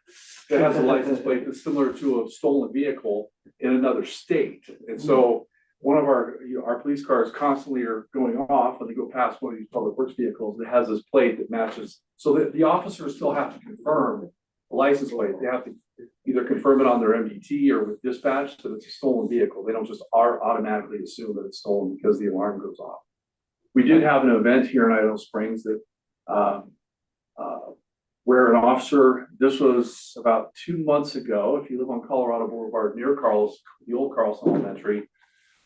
that has a license plate that's similar to a stolen vehicle in another state. And so one of our police cars constantly are going off when they go past one of these public works vehicles that has this plate that matches. So that the officers still have to confirm the license plate. They have to either confirm it on their MDT or with dispatch that it's a stolen vehicle. They don't just automatically assume that it's stolen because the alarm goes off. We did have an event here in Idaho Springs that where an officer, this was about 2 months ago, if you live on Colorado Boulevard near the old Carlson Elementary,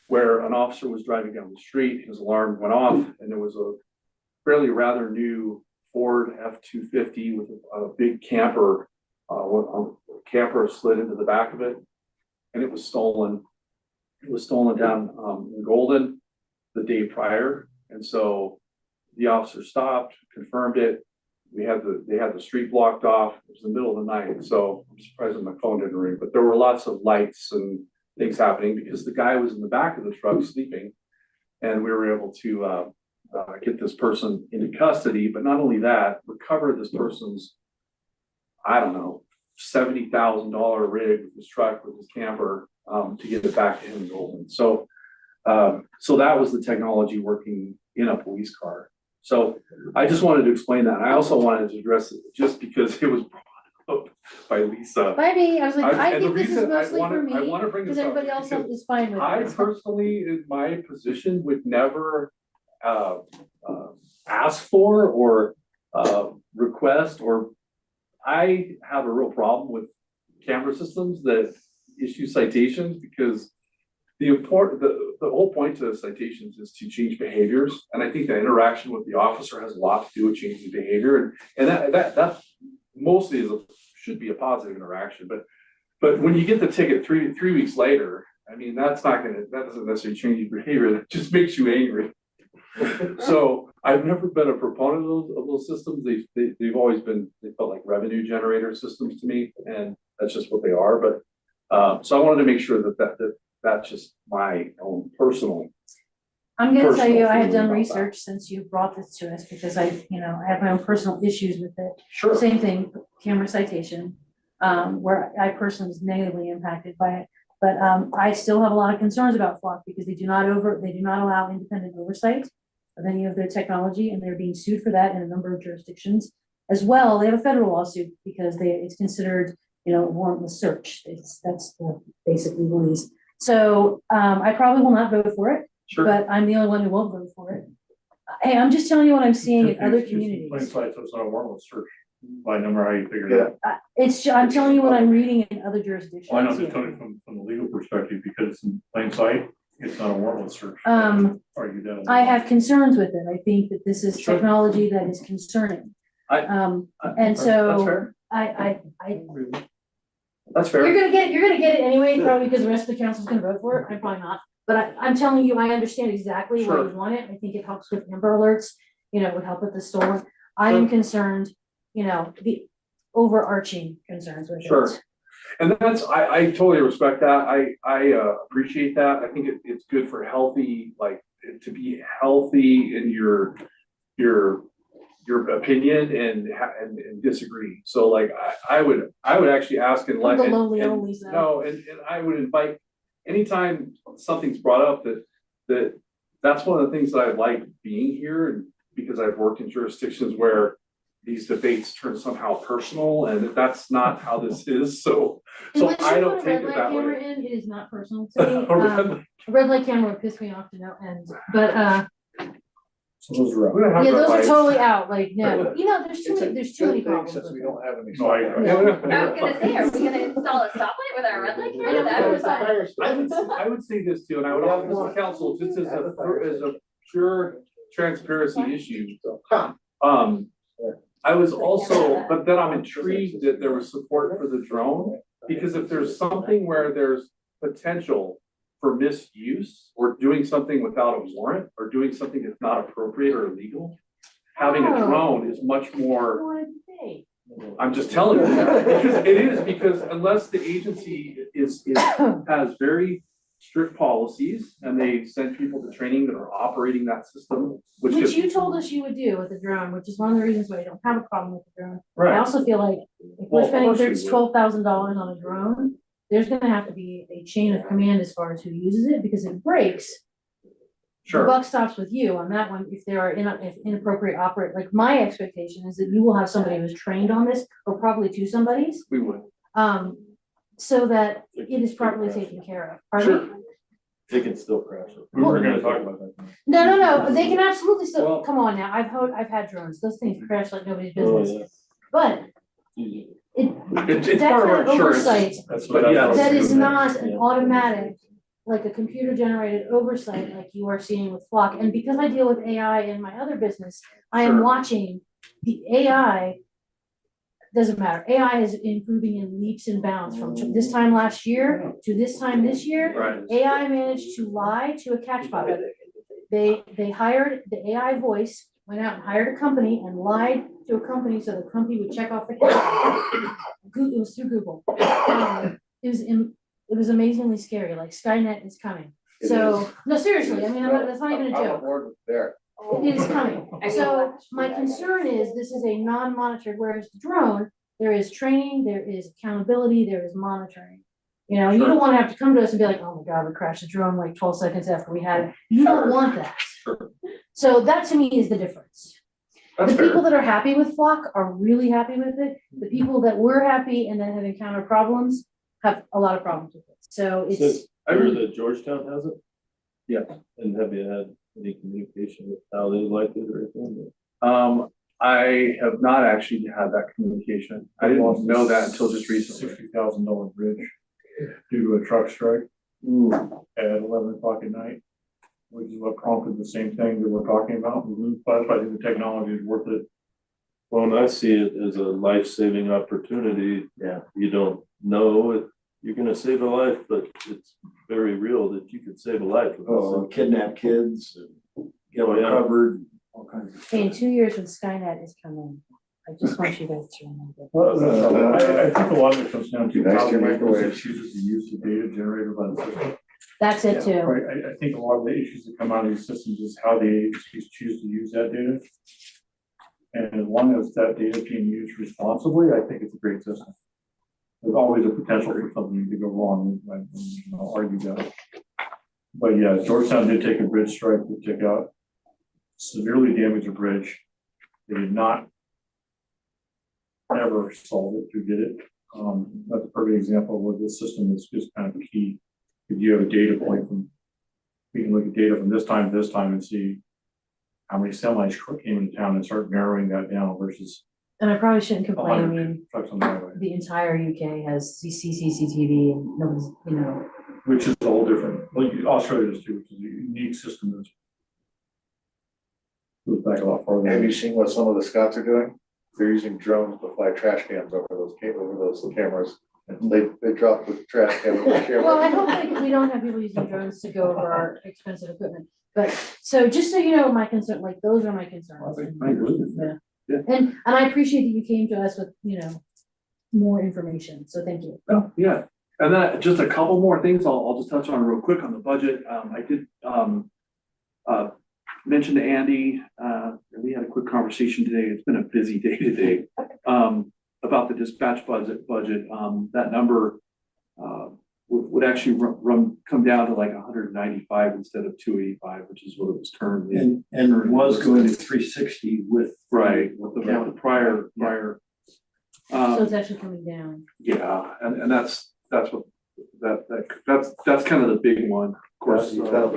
where an officer was driving down the street, his alarm went off, and there was a fairly rather new Ford F-250 with a big camper. A camper slid into the back of it, and it was stolen. It was stolen down in Golden the day prior, and so the officer stopped, confirmed it. They had the street blocked off. It was the middle of the night, so I'm surprised that my phone didn't ring. But there were lots of lights and things happening because the guy was in the back of the truck sleeping, and we were able to get this person into custody. But not only that, recover this person's, I don't know, $70,000 rig with his truck with his camper to get it back to him in Golden. So that was the technology working in a police car. So I just wanted to explain that. I also wanted to address it just because it was brought up by Lisa. By me, I was like, I And the think this is reason I mostly for me, wanna bring because this up everybody else because is fine with I it. personally, in my position, would never ask for or request, or I have a real problem with camera systems that issue citations because the whole point to citations is to change behaviors. And I think the interaction with the officer has a lot to do with changing behavior. And that mostly should be a positive interaction. But when you get the ticket three weeks later, I mean, that doesn't necessarily change your behavior. That just makes you angry. So I've never been a proponent of those systems. They've always been, they felt like revenue generator systems to me, and that's just what they are. But so I wanted to make sure that that's just my own personal. I'm gonna tell you, I feeling have done about research since you brought this to us, because I have my own personal issues with it. Sure. Same thing, camera citation, where I personally was negatively impacted by it. But I still have a lot of concerns about Flock because they do not allow independent oversight of any of their technology, and they're being sued for that in a number of jurisdictions. As well, they have a federal lawsuit because it's considered, warrantless search. That's the basic legalese. So I probably will not vote for it, Sure. but I'm the only one who won't vote for it. Hey, I'm just telling you what I'm seeing in other communities. Plain sight, so it's not a warrantless search by number, how you figure it out. I'm telling you what I'm reading in other jurisdictions. Well, I know, just coming from the legal perspective, because it's in plain sight, it's not a warrantless search. Argue that. I have concerns with it. I think that this is Sure. technology that is concerning. And That's so fair. That's fair. you're gonna get it anyway, probably because the rest of the council's gonna vote for it. I'm probably not. But I'm telling you, I understand exactly why Sure. you want it. I think it helps with Amber Alerts, it would help with the stolen. I am concerned, the overarching concerns with Sure. it. And I totally respect that. I appreciate that. I think it's good for healthy, like, to be healthy in your opinion and disagree. So like, I would actually ask and I'm the and- lonely and- only, so. No, and I would invite, anytime something's brought up that's one of the things that I like being here, and because I've worked in jurisdictions where these debates turn somehow personal, and that's not how this is, so Unless I you don't put a take red it light that camera way. in, it is not personal to me. A red light- A red light camera would piss me off to no end, but, So those are. We're gonna have yeah, red those are lights. totally out, like, no, there's too It's a many, there's too many good thing problems since with we it. don't have any. No, I- Yeah, we're gonna have I was red gonna say, are lights. we gonna install a stoplight with our red light I know, camera? That we was were I would say this too, and I would offer this to council, just as a pure transparency issue. I was also, but then I'm intrigued that there was support for the drone, because if there's something where there's potential for misuse or doing something without a warrant or doing something that's not appropriate or illegal, having a Oh. drone is much more, What did they? I'm just telling you that, because it is, because unless the agency has very strict policies and they send people to training that are operating that system, which Which is. you told us you would do with the drone, which is one of the reasons why I don't have a problem with the drone. I Right, also feel like if Well, we're of spending course we would. $12,000 on a drone, there's gonna have to be a chain of command as far as who uses it, because if it breaks, the sure, buck stops with you on that one. If there are if inappropriate like my expectation is that you will have somebody who's trained on this, or probably two somebodies, we would. so that it is properly taken care of. Pardon me? They can still crash it. We were gonna talk about that. No, they can absolutely still, Well- come on now, I've had drones, those things crash like nobody's Oh, business. But yeah. It's that part of kind our of insurance. oversight, That's But what yeah, I that is doing not next. an automatic, like a computer generated oversight like you are seeing with Flock. And because I deal with AI in my other business, I am Sure. watching the AI, doesn't matter, AI is improving in leaps and bounds from this time last year to this time this year. Right. AI managed to lie to a catch bot. They hired the AI voice, went out and hired a company and lied to a company so the company would check off the catch. It was through Google. It was amazingly scary, like Skynet is coming. It So, is. no, seriously, I mean, that's not even a I'm joke. on board with Derek. It is coming. So my concern is this is a non-monitored, whereas the drone, there is training, there is accountability, there is monitoring. You know, you don't want to have to come to us and be like, oh my God, we crashed the drone like 12 seconds after we had it. You don't Sure. want that. Sure. So that to me is the difference. That's The people fair. that are happy with Flock are really happy with it. The people that were happy and then have encountered problems have a lot of problems with it. So it's, Since I heard that Georgetown has it, Yeah. and have you had any communication with how they like it or anything? I have not actually had that communication. I didn't know that until just recently. $60,000 bridge due to a truck strike at 11 o'clock at night, which is what prompted the same thing that we're talking about. But I think the technology is worth it. Well, and I see it as a life-saving opportunity. Yeah. You don't know if you're gonna save a life, but it's very real that you could save a life. with this. Oh, kidnap kids, and get Oh, them yeah. covered, all kinds of in stuff. 2 years when Skynet is coming. I just want you guys to remember. I think a lot of it comes down to Nice how to the microwave. agency chooses to use the data generated by the system. That's it too. Right, I think a lot of the issues that come out of these systems is how the agencies choose to use that data. And as long as that data is being used responsibly, I think it's a great system. There's always a potential for something to go wrong, I'll argue that. But yeah, Georgetown did take a bridge strike to take out severely damaged a bridge. They did not ever solve it who did it. That's a perfect example of where this system is kind of key. If you have a data point from, we can look at data from this time to this time and see how many semis came into town and start narrowing that down versus And I probably shouldn't complain. I 100 mean, trucks on the highway, the entire UK has CCTV and nobody's, you know, which is a whole different, well, Australia does too, which is a unique system that goes back a lot farther. Have you seen what some of the scouts are doing? They're using drones to fly trash cans over those cameras. They drop the trash can with the camera. well, I hope like we don't have people using drones to go over our expensive equipment. But so just so you know, my concern, like those are my concerns. Yeah. And I appreciate that you came to us with, you know, more information. So thank you. Oh, yeah, and then just a couple more things I'll just touch on real quick on the budget. I did mention to Andy, we had a quick conversation today. It's been a busy day today. About the dispatch budget. That number would actually come down to like 195 instead of 285, which is what it was currently. And it was going to 360 with. Right, with the prior. So it's actually coming down. Yeah, and that's what, that's kind of the big one, of course. You found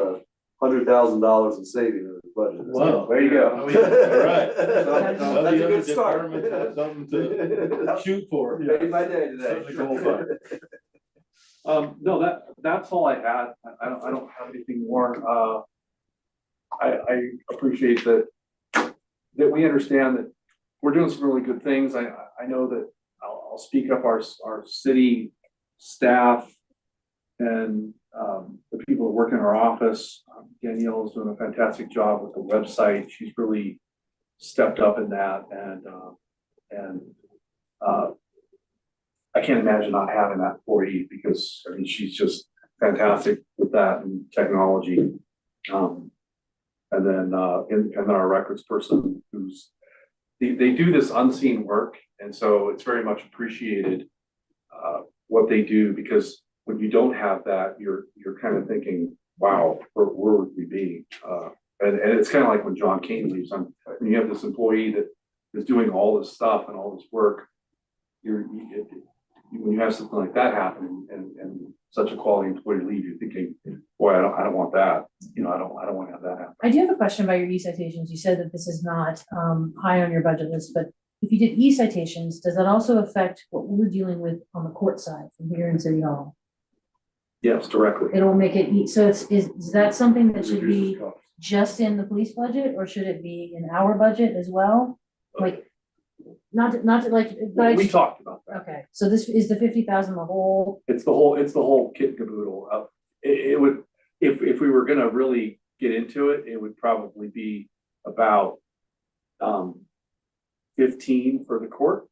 $100,000 in savings in the budget. Wow. There you go. Oh, yeah, all right. That's Now a the good other start. departments have something to shoot for. Made my day today. Something to go by. No, that's all I had. I don't have anything more. I appreciate that we understand that we're doing some really good things. I know that I'll speak up our city staff and the people that work in our office. Danielle is doing a fantastic job with the website. She's really stepped up in that and, I can't imagine not having that employee because, I mean, she's just fantastic with that and technology. And then our records person they do this unseen work, and so it's very much appreciated, what they do, because when you don't have that, you're kind of thinking, wow, where would we be? And it's kind of like when John Kane leaves, when you have this employee that is doing all this stuff and all this work, when you have something like that happen and such a quality employee leave, you're thinking, boy, I don't want that. You know, I don't want to have that happen. I do have a question about your e-citations. You said that this is not high on your budget list, but if you did e-citations, does that also affect what we're dealing with on the court side from here in City Hall? Yes, directly. It'll make it, so is that something that should Reduces be cost. just in the police budget, or should it be in our budget as well? Like, not to like, but I We just, talked about that. okay, so this is the 50,000 the whole, It's the whole kit and caboodle of, it would, if we were gonna really get into it, it would probably be about 15 for the court.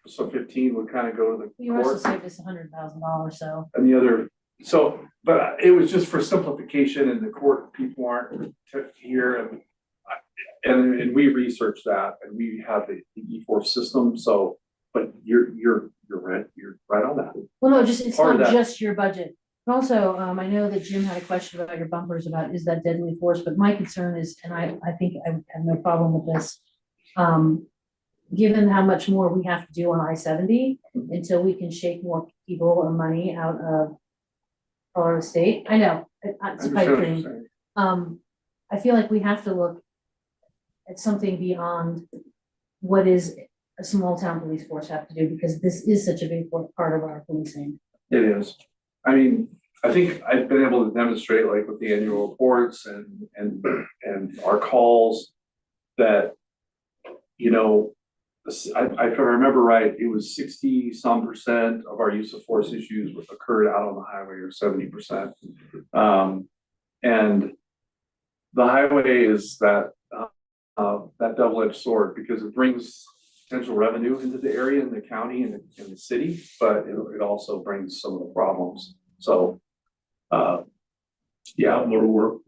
So 15 would kind of go to the you also court saved us $100,000, so. and the other, so, but it was just for simplification, and the court people aren't here, and we researched that, and we have the E4 system, so, but you're right on that. Well, no, just, it's Part of not that. just your budget. And also, I know that Jim had a question about your bumpers, about is that deadly force, but my concern is, and I think I have no problem with this. Given how much more we have to do on I-70 until we can shake more people or money out of Colorado State. I know, it's a pipe dream. I feel like we have to look at something beyond what is a small town police force have to do, because this is such a big part of our policing. It is. I mean, I think I've been able to demonstrate, like with the annual reports and our calls, that, you know, if I remember right, it was 60-some% of our use of force issues occurred out on the highway, or 70%. And the highway is that double-edged sword, because it brings potential revenue into the area, in the county, and in the city, but it also brings some of the problems. So, yeah, More work,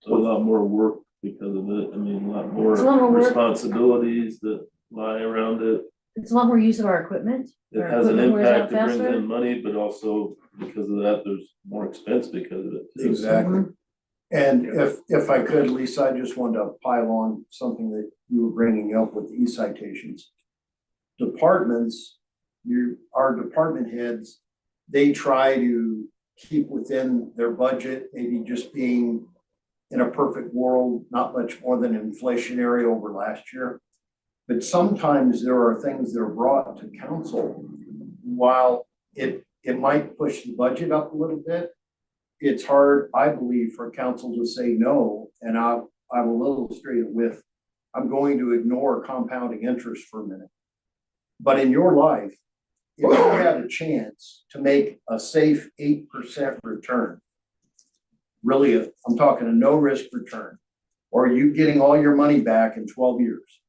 a lot more work because of it. I mean, a lot more It's a lot more work. responsibilities that lie around it. It's a lot more use of our equipment. It Our has an equipment wears out impact, it brings faster. in money, but also because of that, there's more expense because of it too. Exactly. And if I could, Lisa, I just wanted to pile on something that you were bringing up with e-citations. Departments, our department heads, they try to keep within their budget, maybe just being in a perfect world, not much more than inflationary over last year. But sometimes there are things that are brought to council, while it might push the budget up a little bit. It's hard, I believe, for council to say no, and I'm a little straight with, I'm going to ignore compounding interest for a minute. But in your life, if you had a chance to make a safe 8% return, really, I'm talking a no risk return, or you getting all your money back in 12 years.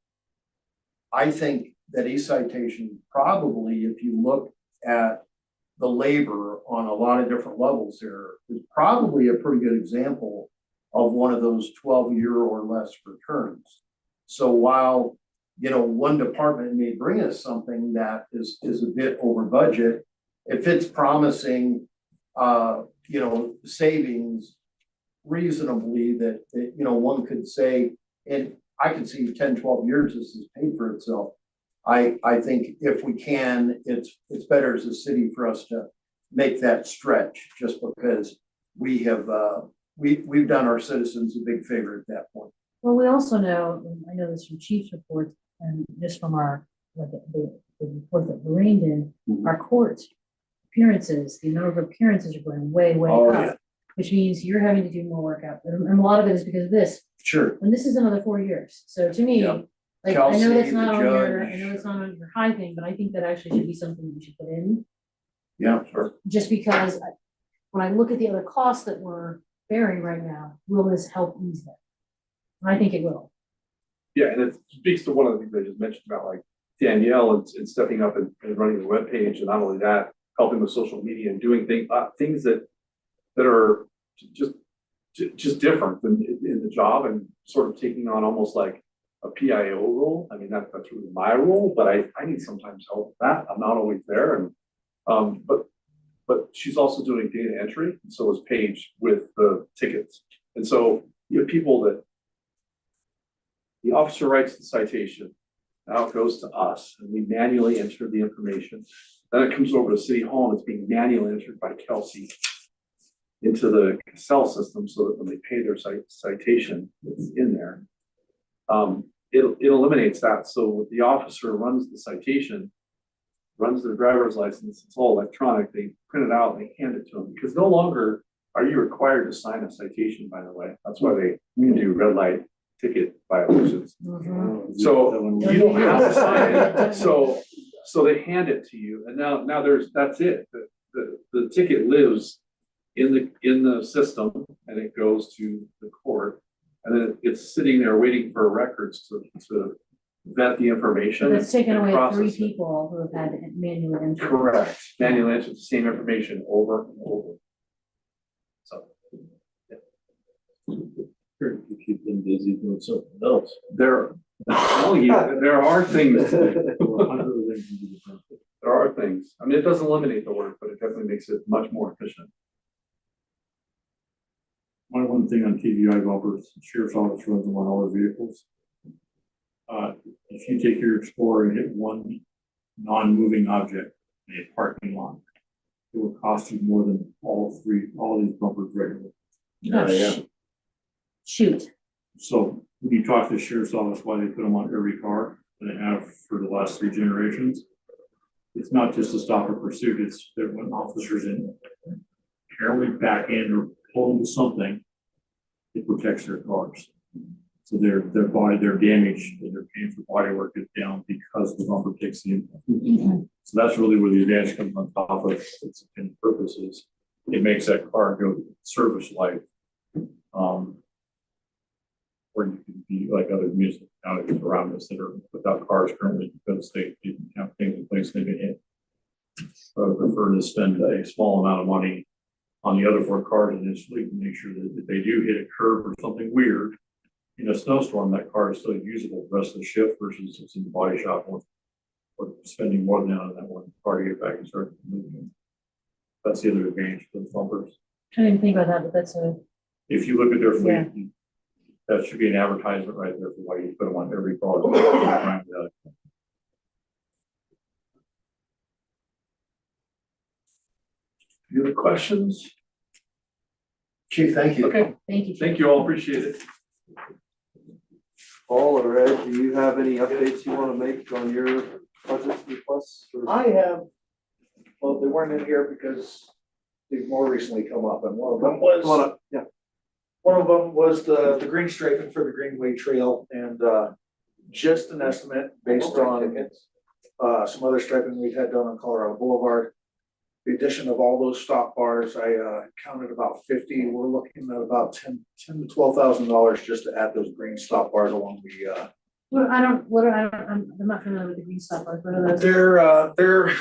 I think that e-citation probably, if you look at the labor on a lot of different levels there, is probably a pretty good example of one of those 12-year or less returns. So while, you know, one department may bring us something that is a bit over budget, if it's promising, you know, savings reasonably that, you know, one could say, and I could see 10, 12 years this is paid for itself. I think if we can, it's better as a city for us to make that stretch, just because we have, we've done our citizens a big favor at that point. Well, we also know, and I know this from Chief's report, and just from our, like, the report that Lorraine did, our court appearances, the number of appearances are going way, way Oh, up. yeah. Which means you're having to do more work out there. And a lot of it is because of this. Sure. And this is another 4 years. So to me, Yep. like, I know Kelsey, that's not the on your, judge. I know it's not on your high thing, but I think that actually should be something we should put in. Yeah, sure. Just because when I look at the other costs that we're bearing right now, will this help ease that? I think it will. Yeah, and it speaks to one of the things I just mentioned about like Danielle and stepping up and running the webpage, and not only that, helping with social media and doing things that are just different than in the job, and sort of taking on almost like a PIO role. I mean, that's really my role, but I need sometimes help with that. I'm not always there, and but she's also doing data entry, and so is Paige with the tickets. And so you have people that the officer writes the citation, now it goes to us, and we manually enter the information. Then it comes over to City Hall, and it's being manually entered by Kelsey into the Cassell system, so that when they pay their citation, it's in there. It eliminates that. So the officer runs the citation, runs their driver's license, it's all electronic, they print it out, and they hand it to them, because no longer are you required to sign a citation, by the way. That's why they do red light ticket violations. So you don't have to sign it, so they hand it to you, and now that's it. The ticket lives in the system, and it goes to the court, and then it's sitting there waiting for records to vet the information. But it's taken and away process 3 it. people who have had manual entry. Correct. Manually enter the same information over and over. So. To keep them busy doing something else. There are things. There are things. I mean, it doesn't eliminate the work, but it definitely makes it much more efficient. One thing on TVI bumpers, sheriff's office runs them on all their vehicles. If you take your Explorer and hit one non-moving object in a parking lot, it will cost you more than all these bumpers regularly. Oh, shoot. So when you talk to the sheriff's office why they put them on every car, and they have for the last 3 generations, it's not just to stop a pursuit, it's that when officers apparently back in or pull into something, it protects their cars. So their damage and their paying for body work is down because the bumper takes the impact. So that's really where the advantage comes on top of its intended purposes. It makes that car go service life. Or you can be like other municipalities around us that are without cars currently because they didn't have things in place they get hit. So I would prefer to spend a small amount of money on the other 4 cars initially to make sure that if they do hit a curb or something weird in a snowstorm, that car is still usable the rest of the shift versus it's in the body shop or spending more than that on that one car to get back and start moving. That's the other advantage for the bumpers. I didn't think about that, but that's a, If you look at their fleet, Yeah. that should be an advertisement right there for why you put them on every car. Any other questions? Chief, thank you. Okay, thank you. thank you all, appreciate it. Paul or Ed, do you have any updates you want to make on your budget requests? I have, well, they weren't in here because they've more recently come up, and one of them was. Come on up, yeah. One of them was the green striping for the Greenway Trail, and just an estimate based on some other striping we've had done on Colorado Boulevard. The addition of all those stop bars, I counted about 50. We're looking at about $10,000 to $12,000 just to add those green stop bars along the. Well, I'm not familiar with the green stop bars. What are those?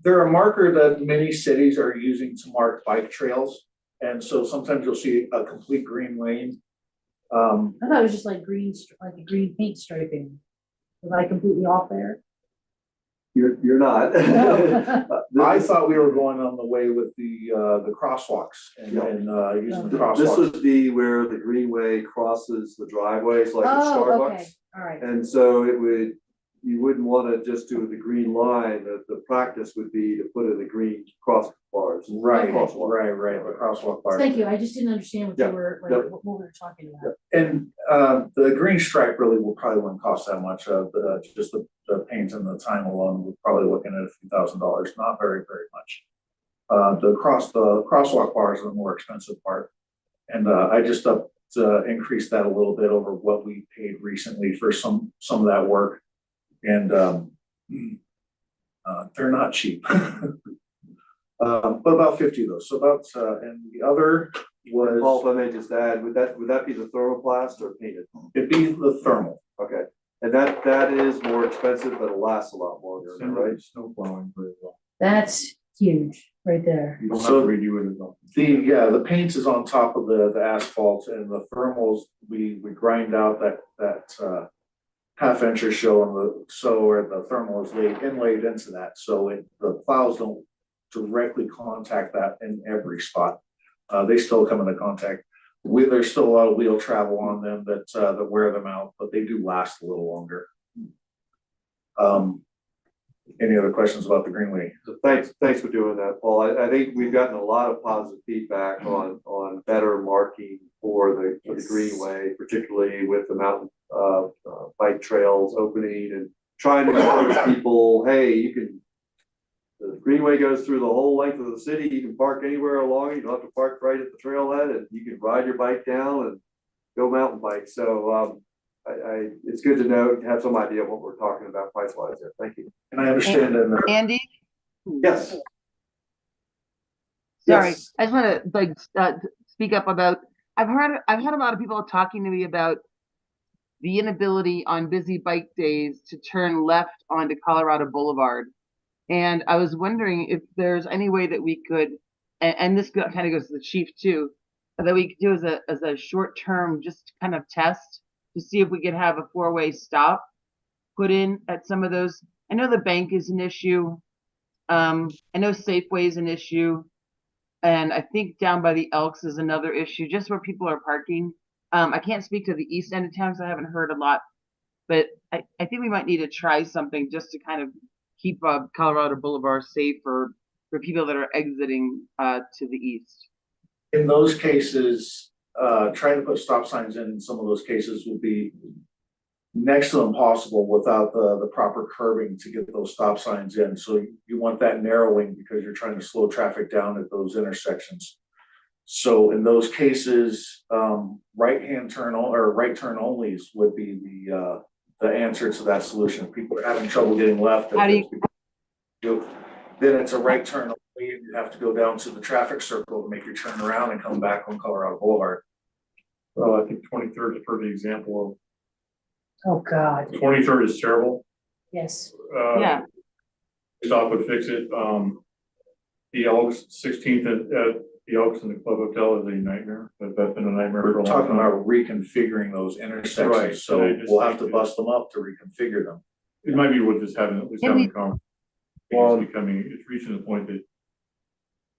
They're a marker that many cities are using to mark bike trails. And so sometimes you'll see a complete green lane. I thought it was just like like a green paint striping. Was I completely off there? You're not. I thought we were going on the way with the crosswalks and using the crosswalks. This would be where the greenway crosses the driveways like the Oh, Starbucks. okay, all right. And so you wouldn't want to just do the green line. The practice would be to put in the green cross bars. Right, Crosswalk. right, the crosswalk bars. Thank you. I just didn't understand what you Yeah, were, yeah. what we were talking about. And the green stripe really probably wouldn't cost that much. Just the paint and the time alone, we're probably looking at a few $1,000s, not very, very much. The crosswalk bars are the more expensive part. And I just increased that a little bit over what we paid recently for some of that work. And they're not cheap. But about 50 of those. So about and the other Paul, was, if I may just add, would that be the thermoplast or painted? it'd be the thermal. Okay, and that is more expensive, but it'll last a lot longer, is that right? Snow plowing very well. That's huge, right there. You don't have to So- redo it at all. The paint is on top of the asphalt, and the thermals, we grind out that half inch or so where the thermal is inlaid into that, so the plows don't directly contact that in every spot. They still come into contact. There's still a lot of wheel travel on them that wear them out, but they do last a little longer. Any other questions about the Greenway? So thanks for doing that, Paul. I think we've gotten a lot of positive feedback on better marking for the Greenway, particularly with the mountain bike trails opening and trying to encourage people, hey, the Greenway goes through the whole length of the city. You can park anywhere along it. You don't have to park right at the trailhead, and you can ride your bike down and go mountain bike. So it's good to know, to have some idea of what we're talking about price wise there. Thank you. And I understand that. Andy, Yes. sorry, Yes. I just want to speak up about, I've had a lot of people talking to me about the inability on busy bike days to turn left onto Colorado Boulevard. And I was wondering if there's any way that we could, and this kind of goes to the chief too, that we could do as a short term, just kind of test to see if we could have a 4-way stop put in at some of those. I know the bank is an issue. I know Safeway is an issue. And I think down by the Elks is another issue, just where people are parking. I can't speak to the east end of town because I haven't heard a lot, but I think we might need to try something just to kind of keep Colorado Boulevard safe for people that are exiting to the east. In those cases, trying to put stop signs in some of those cases would be next to impossible without the proper curbing to get those stop signs in. So you want that narrowing because you're trying to slow traffic down at those intersections. So in those cases, right turn onlys would be the answer to that solution. If people are having trouble getting left. How do you? Then it's a right turn only, and you have to go down to the traffic circle to make your turn around and come back on Colorado Boulevard. Well, I think 23rd is a perfect example Oh, God, of, 23rd is terrible. yes. Yeah. Stop would fix it. The Elks, 16th at the Elks and the Club Hotel is a nightmare. That's been a nightmare for We're a long talking time. about reconfiguring those intersections, Right, so I just we'll have to think bust them up to reconfigure them. It might be worth just having, at least having a conversation. Well- It's reaching the point that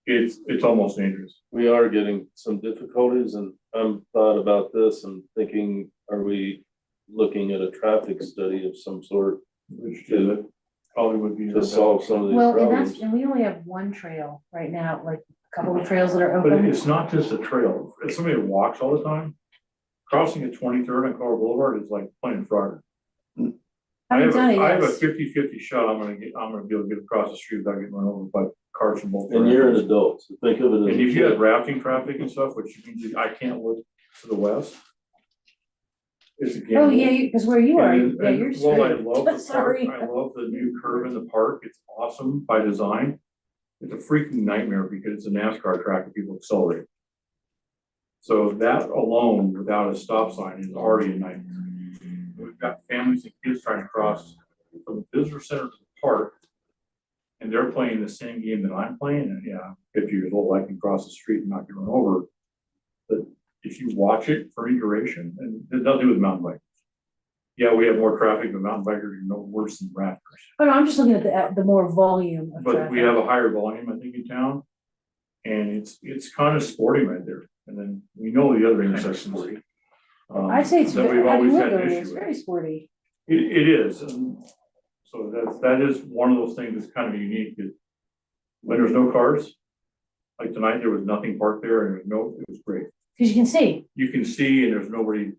it's almost dangerous. We are getting some difficulties, and I'm thought about this and thinking, are we looking at a traffic study of some sort Which to probably would be. to solve some of these Well, problems? and we only have one trail right now, like a couple of trails that are But open. it's not just a trail. As somebody that walks all the time, crossing at 23rd on Colorado Boulevard is like playing frog. I have a 50-50 shot. I'm gonna be able to get across the street without getting run over by cars from both. And you're an directions. adult, so think of it as. And a if you have kid. rafting traffic and stuff, which means I can't look to the west. It's a gamble. Oh, yeah, because where you are, And- yeah, and you're while I screwed. love the park, Sorry. I love the new curve in the park. It's awesome by design. It's a freaking nightmare because it's a NASCAR track and people accelerate. So that alone, without a stop sign, is already a nightmare. We've got families and kids trying to cross from the visitor center to the park. And they're playing the same game that I'm playing, and yeah, I'm 50 years old, I can cross the street and not get run over. But if you watch it for any duration, and it doesn't do with mountain bikers. Yeah, we have more traffic, but mountain bikers are no worse than rafters. Oh, no, I'm just looking at the more volume of But we have traffic. a higher volume, I think, in town. And it's kind of sporting right there. And then we know the other intersections. I'd say it's, that how we've do always you had look an over it? issue It's with. very sporty. It is, and so that is one of those things that's kind of unique, is when there's no cars, like tonight, there was nothing parked there, and it was great. Because you can see, You can see, and there's nobody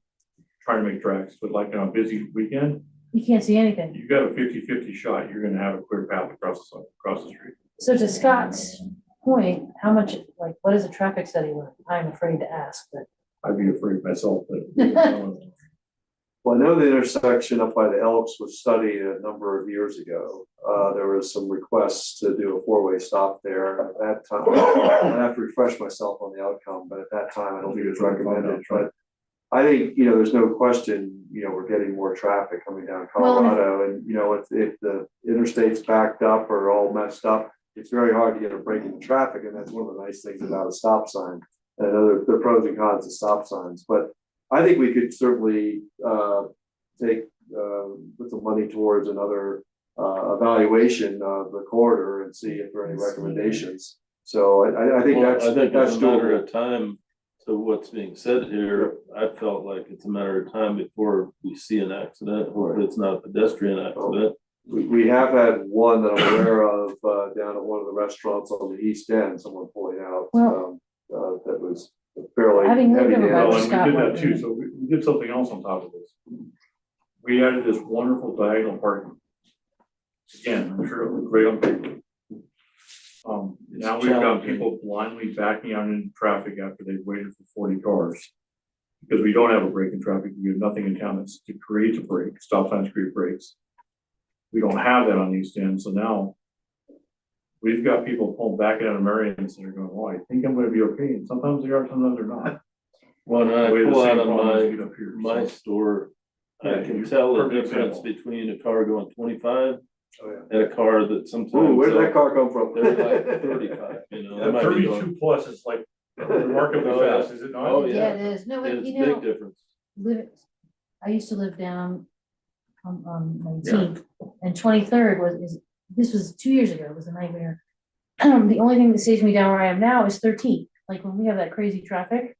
trying to make tracks, but like on a busy weekend, you can't see anything. you got a 50-50 shot, you're gonna have a clear path across the street. So to Scott's point, how much, like, what is a traffic study worth? I'm afraid to ask, but. I'd be afraid myself, but. Well, I know the intersection up by the Elks was studied a number of years ago. there was some requests to do a four-way stop there. At that time, I have to refresh myself on the outcome, but at that time, I don't think it was recommended. But I think, there's no question, we're getting more traffic coming down Well, Colorado, and, if the interstate's backed up or all messed up, it's very hard to get a break in the traffic, and that's one of the nice things about a stop sign. And the pros and cons of stop signs, but I think we could certainly put some money towards another evaluation of the corridor and see if there are any recommendations. So I think Well, that's I think it's a matter doable. of time to what's being said here. I felt like it's a matter of time before we see an accident, or if it's not a pedestrian accident. We have had one that I'm aware of down at one of the restaurants on the east end, someone pulling out that was fairly Having lived heavy in damage. Well, and we did that Scotland. too, so we did something else on top of this. We added this wonderful diagonal parking. Again, I'm sure it looked great on paper. Now we've got challenging. people blindly backing out into traffic after they've waited for 40 cars. Because we don't have a break in traffic, we have nothing in town that's to create a break, stop signs create breaks. We don't have that on East End, so now we've got people pulling back out of Marion and they're going, oh, I think I'm gonna be okay, and sometimes they are, sometimes they're not. When I We have the pull same out of problem as we get up here, my so. store, I Yeah, can you- tell the perfect difference example. between a car going 25 Oh, yeah. and a car that sometimes. Ooh, where did that car come from? They're like 35, They Yeah, might be going- 32 plus is like remarkably Oh, yeah. fast, is it not? Oh, Yeah, yeah. it is. No, It's you big know, difference. I used to live down on 19th, and 23rd this was 2 years ago, it was a nightmare. The only thing that saves me down where I am now is 13th, like when we have that crazy traffic.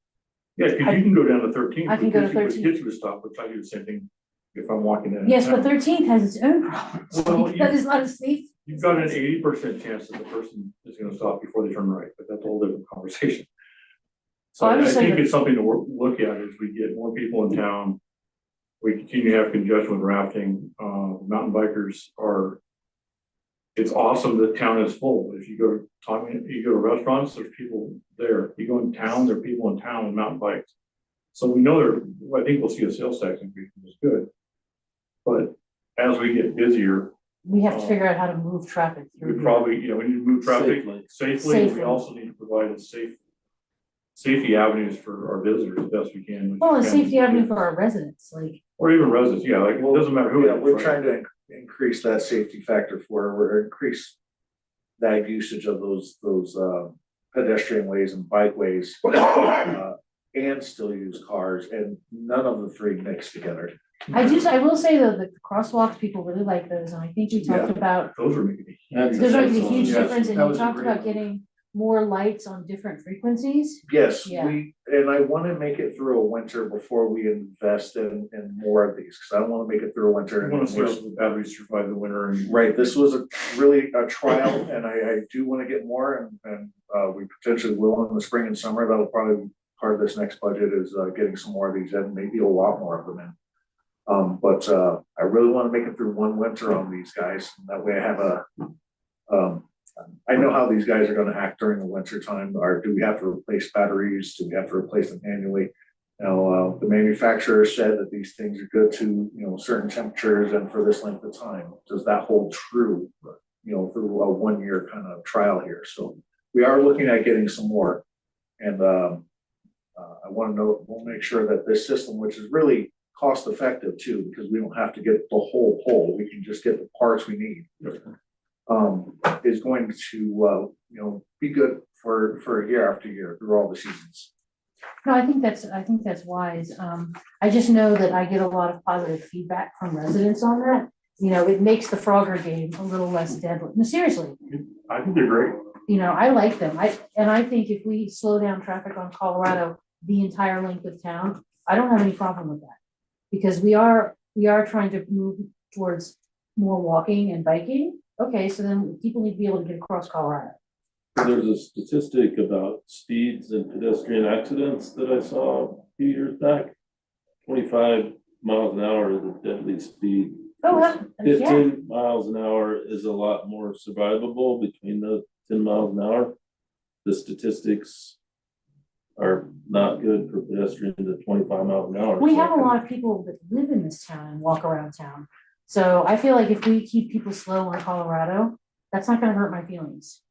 Yeah, because you can go down to 13. I can go to 13. Get to a stop, which I do the same thing if I'm walking in. Yes, but 13th has its own problems, Well, like, that is not a safe. You've got an 80% chance that the person is gonna stop before they turn right, but that's a whole different conversation. So Oh, I'm I just think saying- it's something to look at as we get more people in town. We continue to have congestion with rafting, mountain bikers are. It's awesome that town is full. If you go to restaurants, there's people there. You go in town, there are people in town with mountain bikes. So we know I think we'll see a sales tax increase, which is good. But as we get busier, We have to figure out how to move traffic we through here. probably, we need to move traffic safely. We Safely. also need to provide a safety avenues for our visitors as best we can. which Well, and can- safety avenue for our residents, like, Or even residents, yeah, like, it doesn't matter who. Yeah, it is, we're right? trying to increase that safety factor or increase that usage of those pedestrian ways and bikeways. And still use cars, and none of the three mix together. I will say though, the crosswalks, people really like those, and I think we talked about, Those are making a That's- huge. there's going to be a excellent. huge Yes, difference, and that you was a talked great about one. getting more lights on different frequencies. Yes, Yeah. and I wanna make it through a winter before we invest in more of these, cause I don't wanna make it through a winter. I and wanna see we're- how the batteries survive the winter and. Right, this was really a trial, and I do wanna get more, and we potentially will in the spring and summer. That'll probably be part of this next budget is getting some more of these in, maybe a lot more of them in. But I really wanna make it through one winter on these guys, and that way I have I know how these guys are gonna act during the winter time, or do we have to replace batteries, do we have to replace them manually? Now, the manufacturer said that these things are good to, certain temperatures and for this length of time. Does that hold true, through a 1 year kind of trial here? So we are looking at getting some more. And I we'll make sure that this system, which is really cost effective too, because we don't have to get the whole pole, we can just get the parts we need. Is going to, be good for year after year through all the seasons. No, I think that's wise. I just know that I get a lot of positive feedback from residents on that. It makes the Frogger game a little less deadly. No, seriously, I think they're great. I like them. I think if we slow down traffic on Colorado the entire length of town, I don't have any problem with that. Because we are trying to move towards more walking and biking. Okay, so then people need to be able to get across Colorado. There's a statistic about speeds and pedestrian accidents that I saw a few years back. 25 miles an hour is a deadly speed. Oh, yeah. 15 miles an hour is a lot more survivable between the 10 miles an hour. The statistics are not good for pedestrians at 25 miles an hour. We have a lot of people that live in this town and walk around town. So I feel like if we keep people slow on Colorado, that's not gonna hurt my feelings.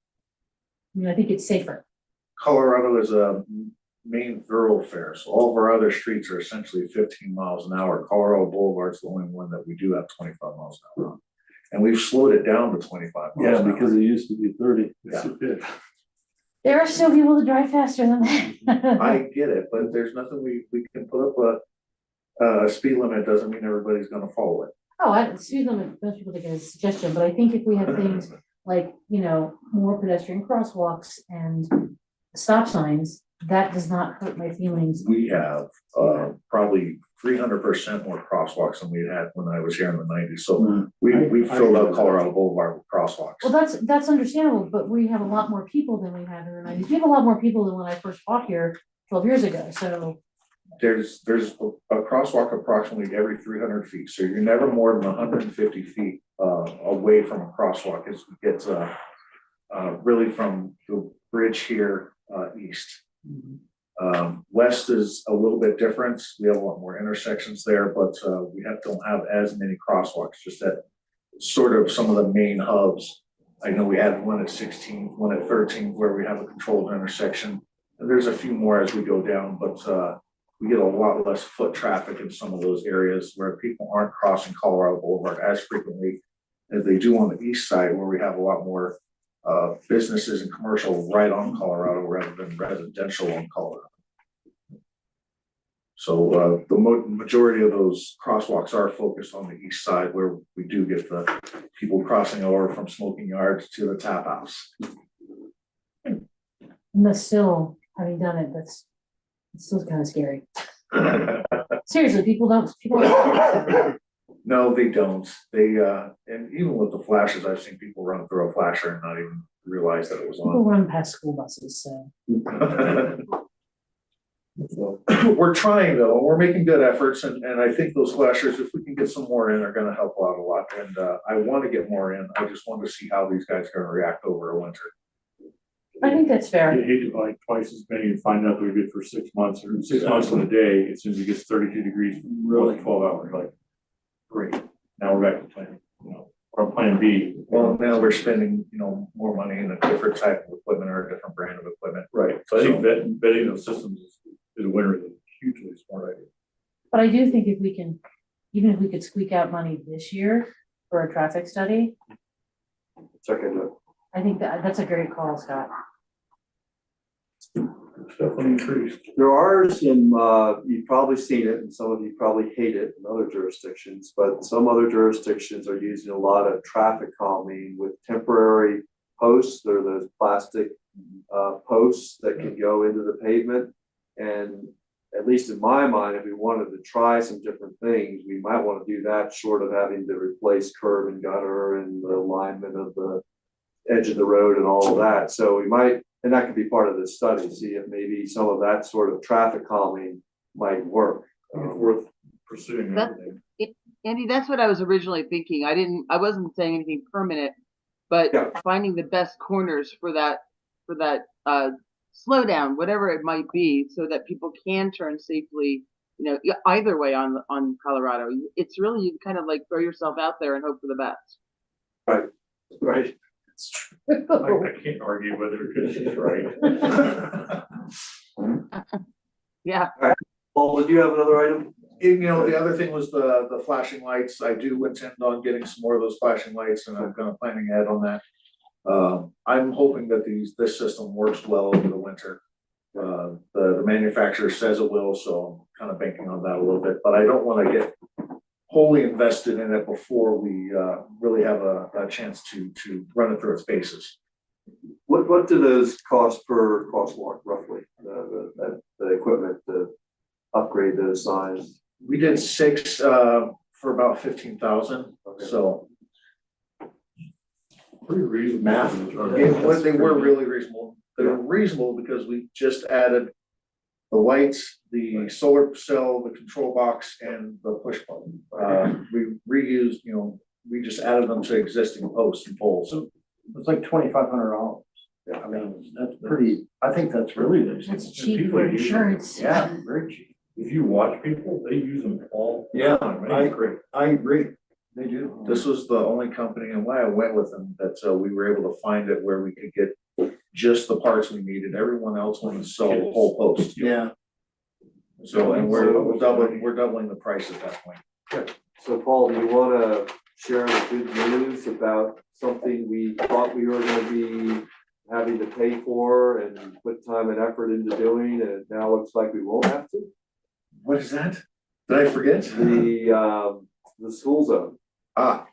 I mean, I think it's safer. Colorado is a main thoroughfare, so all of our other streets are essentially 15 miles an hour. Colorado Boulevard's the only one that we do have 25 miles an hour on. And we've slowed it down to 25 miles Yeah, an hour. because it used to be 30. It's a bit. There are still people that drive faster than that. I get it, but there's nothing we can put up a speed limit doesn't mean everybody's gonna follow it. Oh, speed limit, most people think it's a suggestion, but I think if we have things like, more pedestrian crosswalks and stop signs, that does not hurt my feelings. We have probably 300% more crosswalks than we had when I was here in the 90s. So we filled out Colorado Boulevard with crosswalks. Well, that's understandable, but we have a lot more people than we had in the 90s. We have a lot more people than when I first bought here 12 years ago, so. There's a crosswalk approximately every 300 feet. So you're never more than 150 feet away from a crosswalk. It's really from the bridge here east. West is a little bit different. We have a lot more intersections there, but we don't have as many crosswalks, just at sort of some of the main hubs. I know we had one at 16, one at 13, where we have a controlled intersection. And there's a few more as we go down, but we get a lot less foot traffic in some of those areas where people aren't crossing Colorado Boulevard as frequently as they do on the east side, where we have a lot more businesses and commercial right on Colorado rather than residential on Colorado. So the majority of those crosswalks are focused on the east side, where we do get the people crossing over from smoking yards to the tap house. And that's still, having done it, it's still kind of scary. Seriously, people don't. No, they don't. They and even with the flashes, I've seen people run through a flasher and not even realize that it was People on. run past school buses, so. So, we're trying though, and we're making good efforts, and I think those flashers, if we can get some more in, are gonna help out a lot. And I want to get more in. I just want to see how these guys are gonna react over a winter. I think that's fair. You hate to buy twice as many and find out that we did for 6 months or 6 months in a day, as soon as it gets 32 degrees, really 12 hours, like, great. Now we're back to plan, or plan B. Well, now we're spending, more money in a different type of equipment or a different brand of equipment. Right, so I think vetting those systems is a winner, is a hugely smart idea. But I do think if we can, even if we could squeak out money this year for a traffic study, I think that's a great call, Scott. It's definitely increased. There are some, you've probably seen it, and some of you probably hate it in other jurisdictions, but some other jurisdictions are using a lot of traffic calming with temporary posts. There are those plastic posts that can go into the pavement. And at least in my mind, if we wanted to try some different things, we might want to do that short of having to replace curb and gutter and the alignment of the edge of the road and all of that. So we might, and that could be part of this study, see if maybe some of that sort of traffic calming might work. It's worth pursuing everything. Andy, that's what I was originally thinking. I wasn't saying anything permanent, but Yeah. finding the best corners for that slowdown, whatever it might be, so that people can turn safely, either way on Colorado. It's really, you kind of like throw yourself out there and hope for the best. Right. It's true. I can't argue whether she's right. Yeah. Paul, did you have another item? The other thing was the flashing lights. I do intend on getting some more of those flashing lights, and I'm gonna planning ahead on that. I'm hoping that this system works well over the winter. The manufacturer says it will, so I'm kind of banking on that a little bit, but I don't want to get wholly invested in it before we really have a chance to run it through its paces. What do those cost per crosswalk roughly? The equipment to upgrade those signs? We did 6 for about 15,000. Okay. So Pretty reasonable. they were really reasonable. They were reasonable because we just added the lights, the solar cell, the control box, and the push button. We reused, we just added them to existing posts and poles. It's like $2,500. Yeah. I mean, that's pretty, I think that's really good. It's cheap for insurance. Yeah, very cheap. If you watch people, they use them all the Yeah, time. It's great. I agree. They do. This was the only company, and why I went with them, that we were able to find it where we could get just the parts we needed. Everyone else wanted to sell the whole post. Yeah. So, and we're doubling the price at that point. So Paul, do you wanna share the good news about something we thought we were gonna be having to pay for and put time and effort into doing, and it now looks like we won't have to? What is that? Did I forget? The school zone. Ah,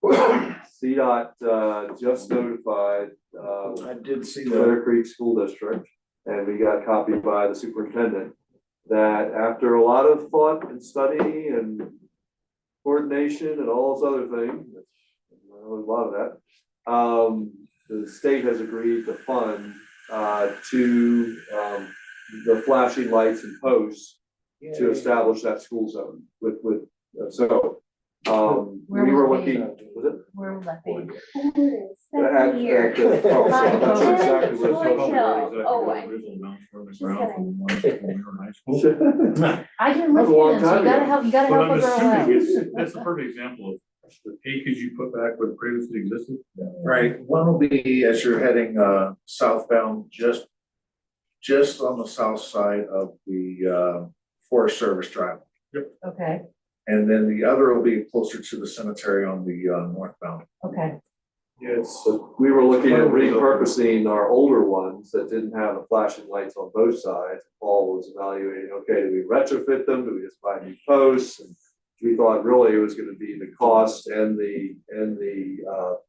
CDOT, just notified, I did see that. Clear Creek School District, and we got copied by the superintendent, that after a lot of thought and study and coordination and all those other things, a lot of that, the state has agreed to fund, the flashing lights and posts to establish that school zone we were looking, was it? Where will that be? At the- oh, so that's exactly what it's Hi, called. Jill. Oh, I- Original amounts from the She's ground gonna- from the ones when we were in high school. I can That was live a long in, so time you gotta ago. help, you gotta But help I'm a girl out. assuming that's the perfect example of the acres you put back what previously existed. right. One will be as you're heading southbound, just on the south side of the Forest Service Drive. Okay, And then the other will be closer to the cemetery on the northbound. okay. Yes. So we were looking at repurposing our older ones that didn't have the flashing lights on both sides. Paul was evaluating, okay, do we retrofit them? Do we just buy new posts? And we thought really it was gonna be the cost and the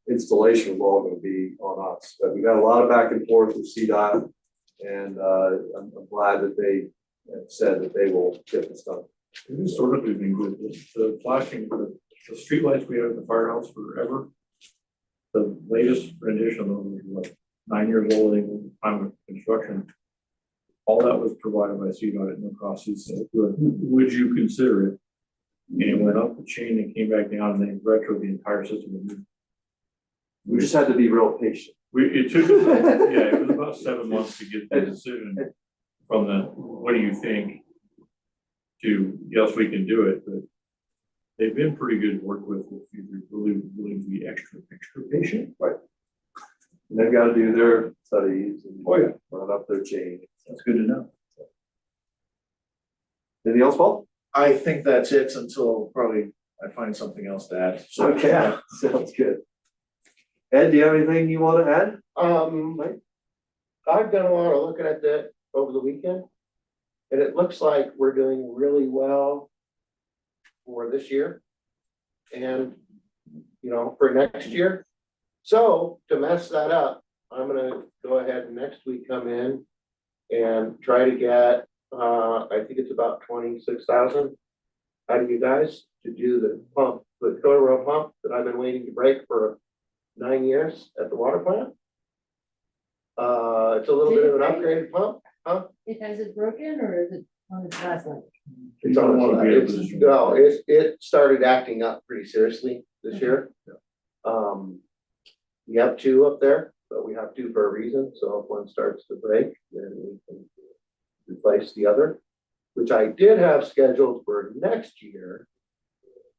installation was all gonna be on us. But we got a lot of back and forth with CDOT, and I'm glad that they have said that they will get this done. It's historically been good, the flashing, the streetlights we have in the firehouse forever. The latest rendition of them was what, 9 years old, at the time of construction. All that was provided by CDOT at no cost. He said, would you consider it? And it went up the chain and came back down, and they retro the entire system. We just had to be real patient. It took, yeah, it was about 7 months to get the decision from the, what do you think? To, yes, we can do it, but they've been pretty good to work with if you're really willing to be extra patient. Right. And they've got to do their studies and Oh, yeah. run up their chain. That's good to know. Anything else, Paul? I think that's it until probably I find something else to add. So, Okay, sounds good. Ed, do you have anything you want to add? I've done a lot of looking at that over the weekend. And it looks like we're doing really well for this year. And, for next year. So to mess that up, I'm gonna go ahead and next week come in and try to get, I think it's about 26,000 out of you guys to do the pump, the coil rail pump that I've been waiting to break for 9 years at the water plant. It's a little bit of an upgraded pump, Has it broken or is it on its last leg? It's on, it started acting up pretty seriously this year. We have 2 up there, but we have 2 for a reason, so if one starts to break, then we can replace the other, which I did have scheduled for next year.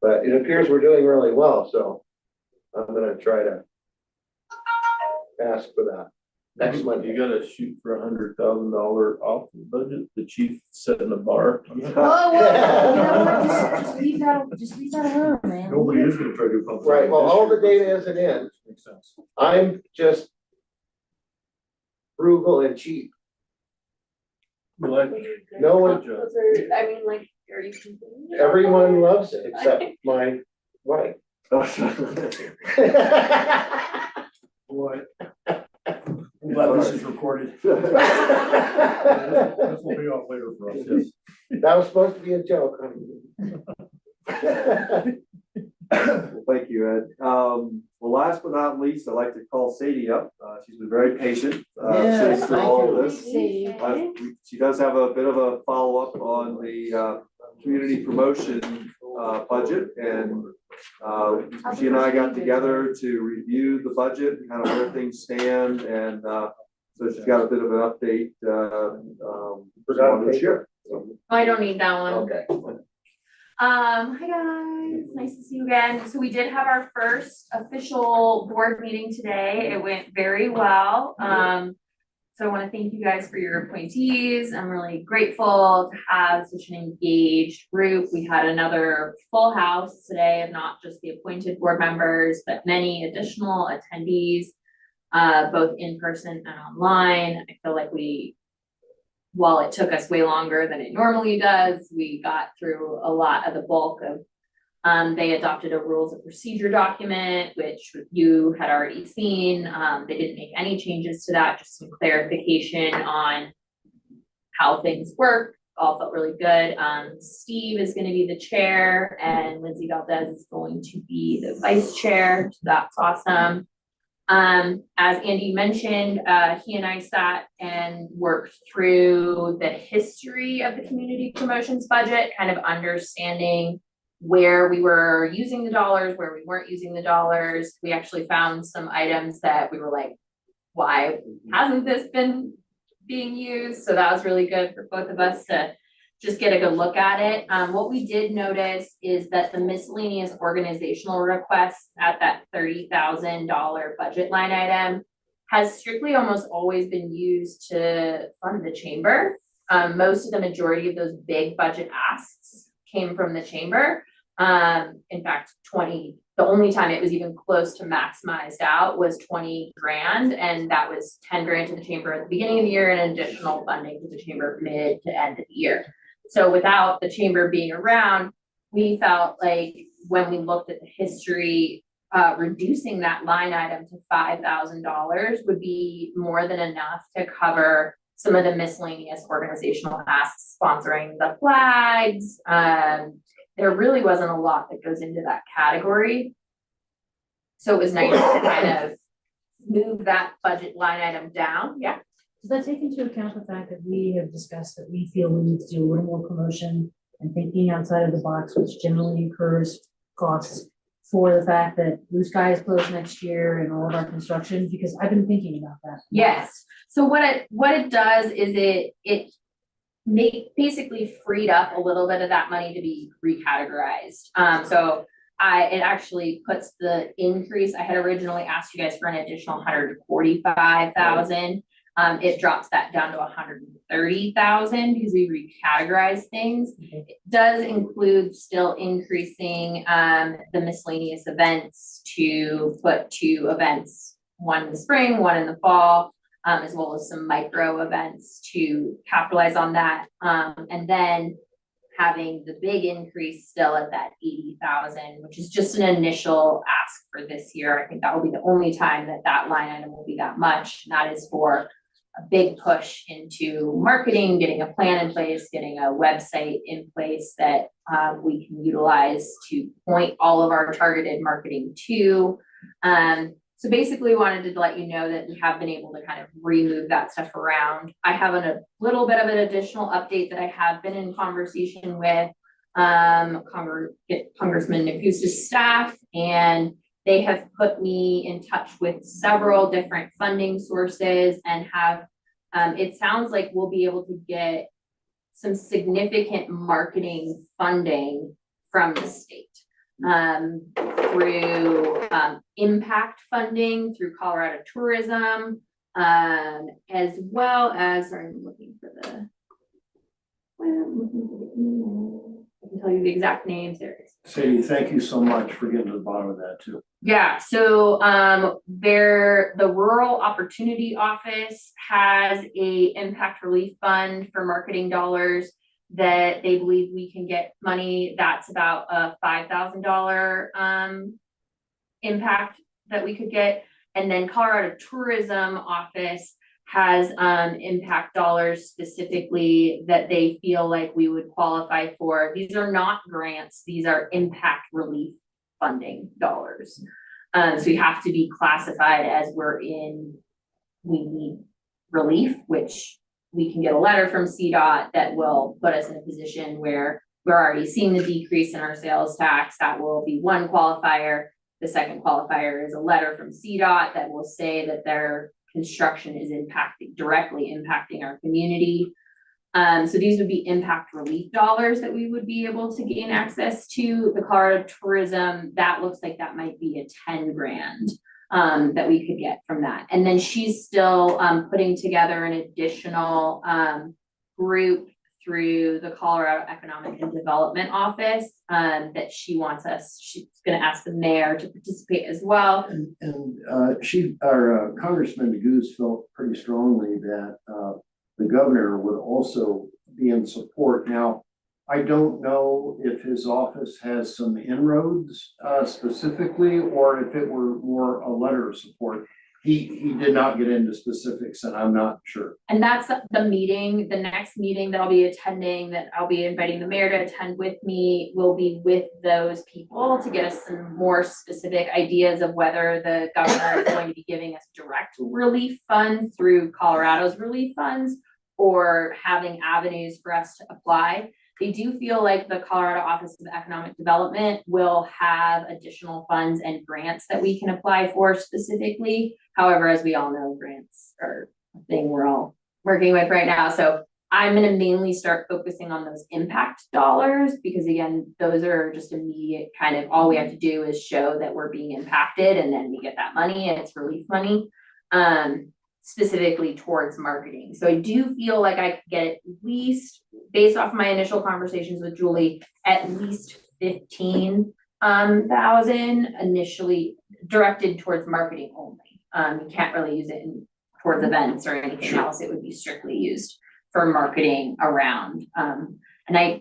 But it appears we're doing really well, so I'm gonna try to ask for that next Monday. You gotta shoot for $100,000 off the budget, the chief setting the bar. Whoa, just leave that alone, man. Nobody is gonna try to do pump. Right, well, all the data isn't in. Makes sense. I'm just frugal and cheap. No one, Are you complaining? everyone loves it except my wife. What? I'm glad this is recorded. This will be off later for us, yes. That was supposed to be a joke. Well, thank you, Ed. Well, last but not least, I'd like to call Sadie up. She's been very patient Yes, since all of this. Sadie. She does have a bit of a follow-up on the community promotion budget, and she and I got together to review the budget, kind of where things stand, and so she's got a bit of an update for this year. I don't need that one. Okay. Hi guys, nice to see you again. So we did have our first official board meeting today. It went very well. So I want to thank you guys for your appointees. I'm really grateful to have such an engaged group. We had another full house today of not just the appointed board members, but many additional attendees, both in person and online. I feel like while it took us way longer than it normally does, we got through a lot of the bulk of, they adopted a rules of procedure document, which you had already seen. They didn't make any changes to that, just some clarification on how things work. All felt really good. Steve is gonna be the chair and Lindsay Valdez is going to be the vice chair. So that's awesome. As Andy mentioned, he and I sat and worked through the history of the community promotions budget, kind of understanding where we were using the dollars, where we weren't using the dollars. We actually found some items that we were like, why hasn't this been being used? So that was really good for both of us to just get a good look at it. What we did notice is that the miscellaneous organizational requests at that $30,000 budget line item has strictly almost always been used to fund the chamber. Most of the majority of those big budget asks came from the chamber. In fact, the only time it was even close to maximized out was 20 grand, and that was 10 grand to the chamber at the beginning of the year and additional funding to the chamber mid to end of the year. So without the chamber being around, we felt like when we looked at the history, reducing that line item to $5,000 would be more than enough to cover some of the miscellaneous organizational asks, sponsoring the flags. There really wasn't a lot that goes into that category. So it was nice to kind of move that budget line item down. Yeah. Does that take into account the fact that we have discussed that we feel we need to do a little more promotion and thinking outside of the box, which generally incurs costs for the fact that Blue Sky is closed next year and all of our construction? Because I've been thinking about that. Yes. So what it does is it basically freed up a little bit of that money to be recategorized. So it actually puts the increase. I had originally asked you guys for an additional 145,000. It drops that down to 130,000 because we recategorize things. It does include still increasing the miscellaneous events to put 2 events, one in the spring, one in the fall, as well as some micro events to capitalize on that. And then having the big increase still at that 80,000, which is just an initial ask for this year. I think that will be the only time that line item will be that much. And that is for a big push into marketing, getting a plan in place, getting a website in place that we can utilize to point all of our targeted marketing to. So basically wanted to let you know that we have been able to kind of remove that stuff around. I have a little bit of an additional update that I have been in conversation with Congressman Nakusa's staff, and they have put me in touch with several different funding sources and have, it sounds like we'll be able to get some significant marketing funding from the state. Through impact funding through Colorado Tourism, as well as, sorry, I'm looking for the email. I can tell you the exact names. There it is. Sadie, thank you so much for getting to the bottom of that too. Yeah, so the Rural Opportunity Office has a impact relief fund for marketing dollars that they believe we can get money. That's about a $5,000 impact that we could get. And then Colorado Tourism Office has impact dollars specifically that they feel like we would qualify for. These are not grants, these are impact relief funding dollars. So you have to be classified as we need relief, which we can get a letter from CDOT that will put us in a position where we're already seeing the decrease in our sales tax. That will be one qualifier. The second qualifier is a letter from CDOT that will say that their construction is directly impacting our community. So these would be impact relief dollars that we would be able to gain access to. The Colorado tourism, that looks like that might be a 10 grand that we could get from that. And then she's still putting together an additional group through the Colorado Economic and Development Office that she's gonna ask the mayor to participate as well. Our Congressman DeGoose felt pretty strongly that the governor would also be in support. Now, I don't know if his office has some inroads specifically, or if it were more a letter of support. He did not get into specifics, and I'm not sure. And that's the meeting, the next meeting that I'll be attending, that I'll be inviting the mayor to attend with me, will be with those people to get us some more specific ideas of whether the governor is going to be giving us direct relief funds through Colorado's relief funds, or having avenues for us to apply. They do feel like the Colorado Office of Economic Development will have additional funds and grants that we can apply for specifically. However, as we all know, grants are a thing we're all working with right now. So I'm gonna mainly start focusing on those impact dollars, because again, those are just immediate, kind of all we have to do is show that we're being impacted, and then we get that money, and it's relief money. Specifically towards marketing. So I do feel like I could get at least, based off my initial conversations with Julie, at least 15,000 initially directed towards marketing only. You can't really use it towards events or anything else. It would be strictly used for marketing around.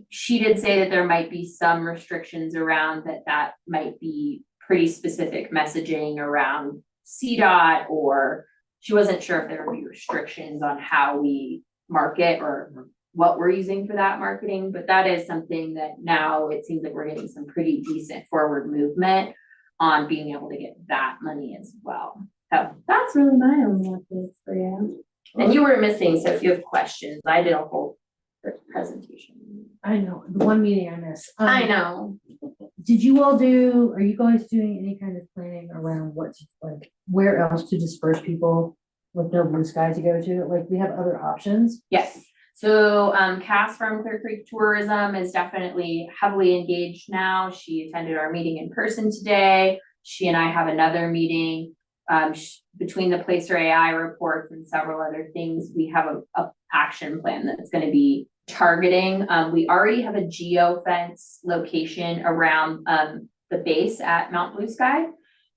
She did say that there might be some restrictions around that might be pretty specific messaging around CDOT, or she wasn't sure if there would be restrictions on how we market or what we're using for that marketing, but that is something that now it seems like we're getting some pretty decent forward movement on being able to get that money as well. So that's really my only updates for you. And you were missing, so if you have questions, I did a whole presentation. I know, the one meeting I missed. I know. Are you guys doing any kind of planning around where else to disperse people with no blue sky to go to? Like, we have other options? Yes. So Cass from Clear Creek Tourism is definitely heavily engaged now. She attended our meeting in person today. She and I have another meeting. Between the Placer AI reports and several other things, we have a action plan that's going to be targeting. We already have a geofence location around the base at Mount Blue Sky.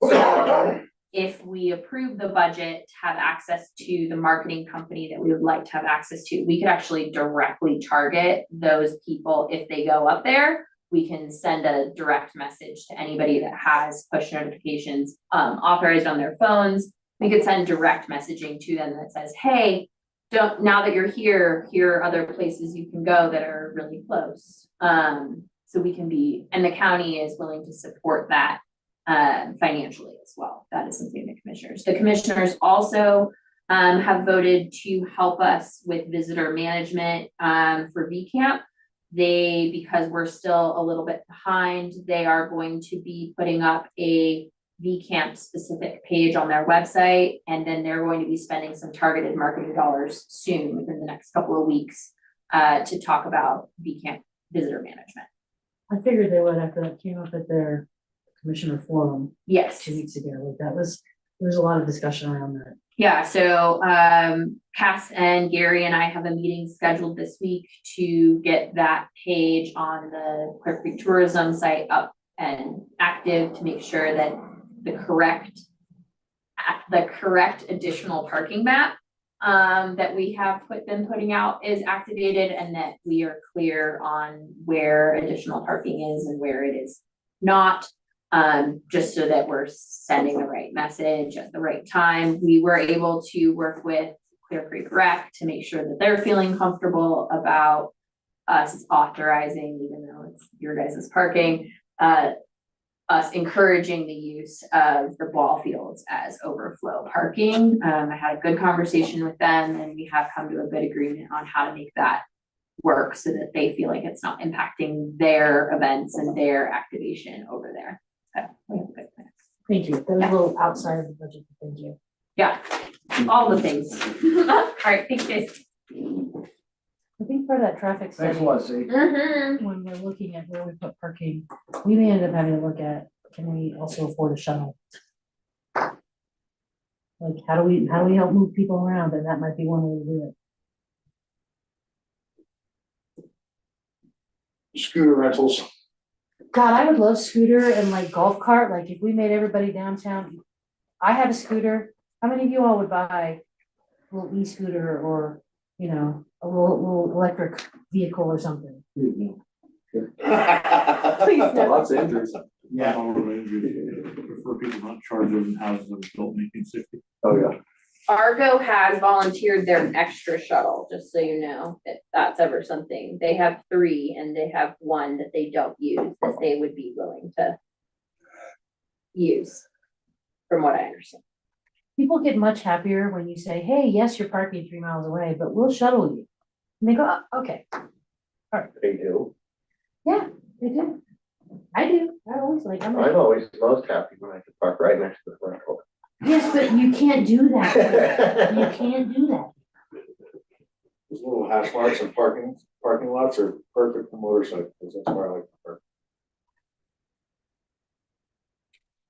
So if we approve the budget to have access to the marketing company that we would like to have access to, we could actually directly target those people. If they go up there, we can send a direct message to anybody that has push notifications authorized on their phones. We could send direct messaging to them that says, hey, now that you're here are other places you can go that are really close. So we can be, and the county is willing to support that financially as well. That is something the commissioners also have voted to help us with visitor management for VCamp. Because we're still a little bit behind, they are going to be putting up a VCamp specific page on their website, and then they're going to be spending some targeted marketing dollars soon within the next couple of weeks to talk about VCamp visitor management. I figured they would after that came up at their commissioner forum. Yes. 2 weeks ago. Like there was a lot of discussion around that. Yeah, so Cass and Gary and I have a meeting scheduled this week to get that page on the Clear Creek Tourism site up and active, to make sure that the correct additional parking map that we have been putting out is activated, and that we are clear on where additional parking is and where it is not. Just so that we're sending the right message at the right time. We were able to work with Clear Creek Rec to make sure that they're feeling comfortable about us authorizing, even though it's your guys' parking, us encouraging the use of the ball fields as overflow parking. I had a good conversation with them, and we have come to a good agreement on how to make that work so that they feel like it's not impacting their events and their activation over there. So we have a good plan. Thank you. That was a little outside of the budget. Thank you. Yeah, all the things. All right, thanks guys. I think part of that traffic Thanks a study, lot, Steve. when we're looking at where we put parking, we may end up having to look at, can we also afford a shuttle? Like, how do we help move people around? And that might be one way to do it. Scooter rentals. God, I would love scooter and like golf cart, like if we made everybody downtown. I have a scooter. How many of you all would buy a little e-scooter or, you know, a little electric vehicle or something? Please no. Lots of injuries. Yeah. Prefer people not charge those in houses that were built in 1860. Oh, yeah. Argo has volunteered their extra shuttle, just so you know, if that's ever something. They have 3 and they have 1 that they don't use, that they would be willing to use, from what I understand. People get much happier when you say, hey, yes, you're parking 3 miles away, but we'll shuttle you. And they go, "Oh, okay." They do. Yeah, they do. I do. I always like, I'm I'm like, always most happy when I can park right next to the front door. yes, but you can't do that. You can't do that. Those little hash marks and parking lots are perfect for motorcycles, that's where I like to park.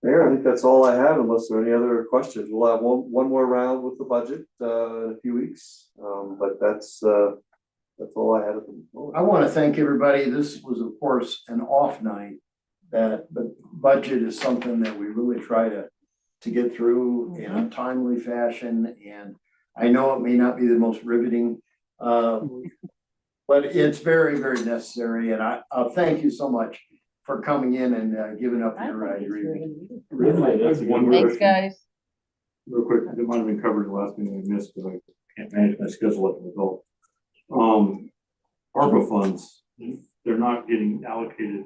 Mayor, I think that's all I have unless there are any other questions. We'll have one more round with the budget in a few weeks. But that's all I had at the moment. I want to thank everybody. This was, of course, an off night. That the budget is something that we really try to get through in a timely fashion. And I know it may not be the most riveting, but it's very, very necessary. And I'll thank you so much for coming in and giving up your evening. That's one more Thanks, question. guys. Real quick, it might have been covered in the last meeting I missed, because I can't manage my schedule at the result. ARPA funds, they're not getting allocated.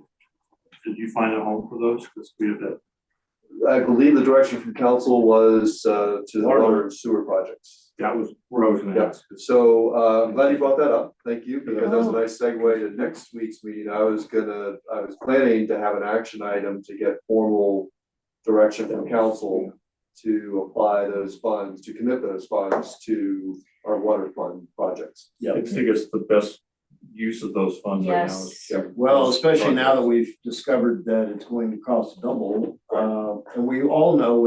Did you find a home for those? Because we have that. I believe the direction from council was to the water and sewer projects. That was where I was gonna Yeah, ask. so I'm glad you brought that up. Thank you, because that's a nice segue to next week's meeting. I was planning to have an action item to get formal direction from council to apply those funds, to commit those funds to our water fund projects. I think it's the best use of those funds right now. Yes. Well, especially now that we've discovered that it's going to cost double, and we all know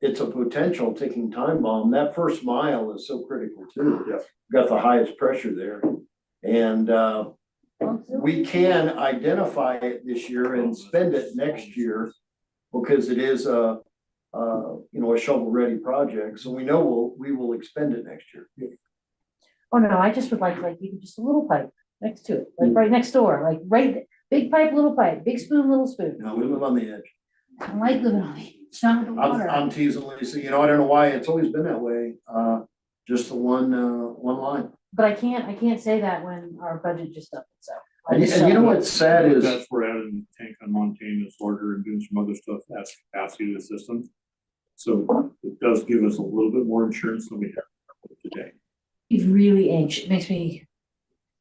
it's a potential ticking time bomb. That first mile is so critical too. Yes. Got the highest pressure there. And we can identify it this year and spend it next year because it is a shovel-ready project. So we know we will expend it next year. Oh, no, I just would like even just a little pipe next to it, like right next door, like right, big pipe, little pipe, big spoon, little spoon. Now, we live on the edge. I don't like living on the, it's not with the water. I'm teasing Lisa, I don't know why, it's always been that way, just the one line. But I can't say that when our budget just up, so. And you know what's sad is, That's where adding the tank on Montana is order and doing some other stuff adds capacity to the system. So it does give us a little bit more insurance than we have today. It's really anxious, it makes me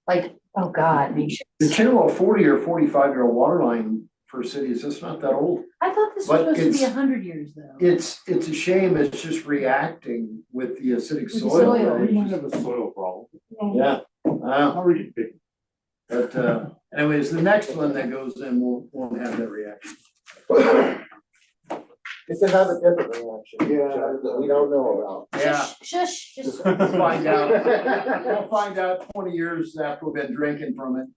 like, oh God, anxious. a 40 or 45-year-old water line for cities, it's not that old. I thought this was But supposed to be it's- 100 years though. It's a shame, it's just reacting with the acidic With the soil. soil. We might have a soil problem. Yeah, How are you big? but anyways, the next one that goes in won't have that reaction. It could have a different reaction. That we don't know about. Yeah, Shush, just. we'll find out. We'll find out 20 years after we've been drinking from it.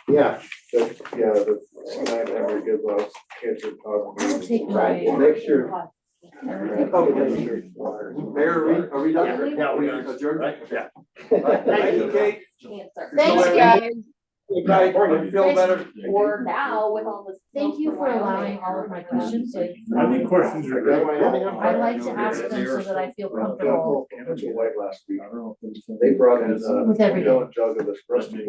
Yeah. The night ever give us cancer I'll take my. Make sure. Mayor, are we done? Yeah, we are. Adjourned? Right, yeah. Thank you, Kate. Cancer. Thanks, guys. Good night. You feel better? Or now with all this. Thank you for allowing all of my questions. I think questions are good. I like to ask them so that I feel comfortable White last week. They brought in with everything. jug of this.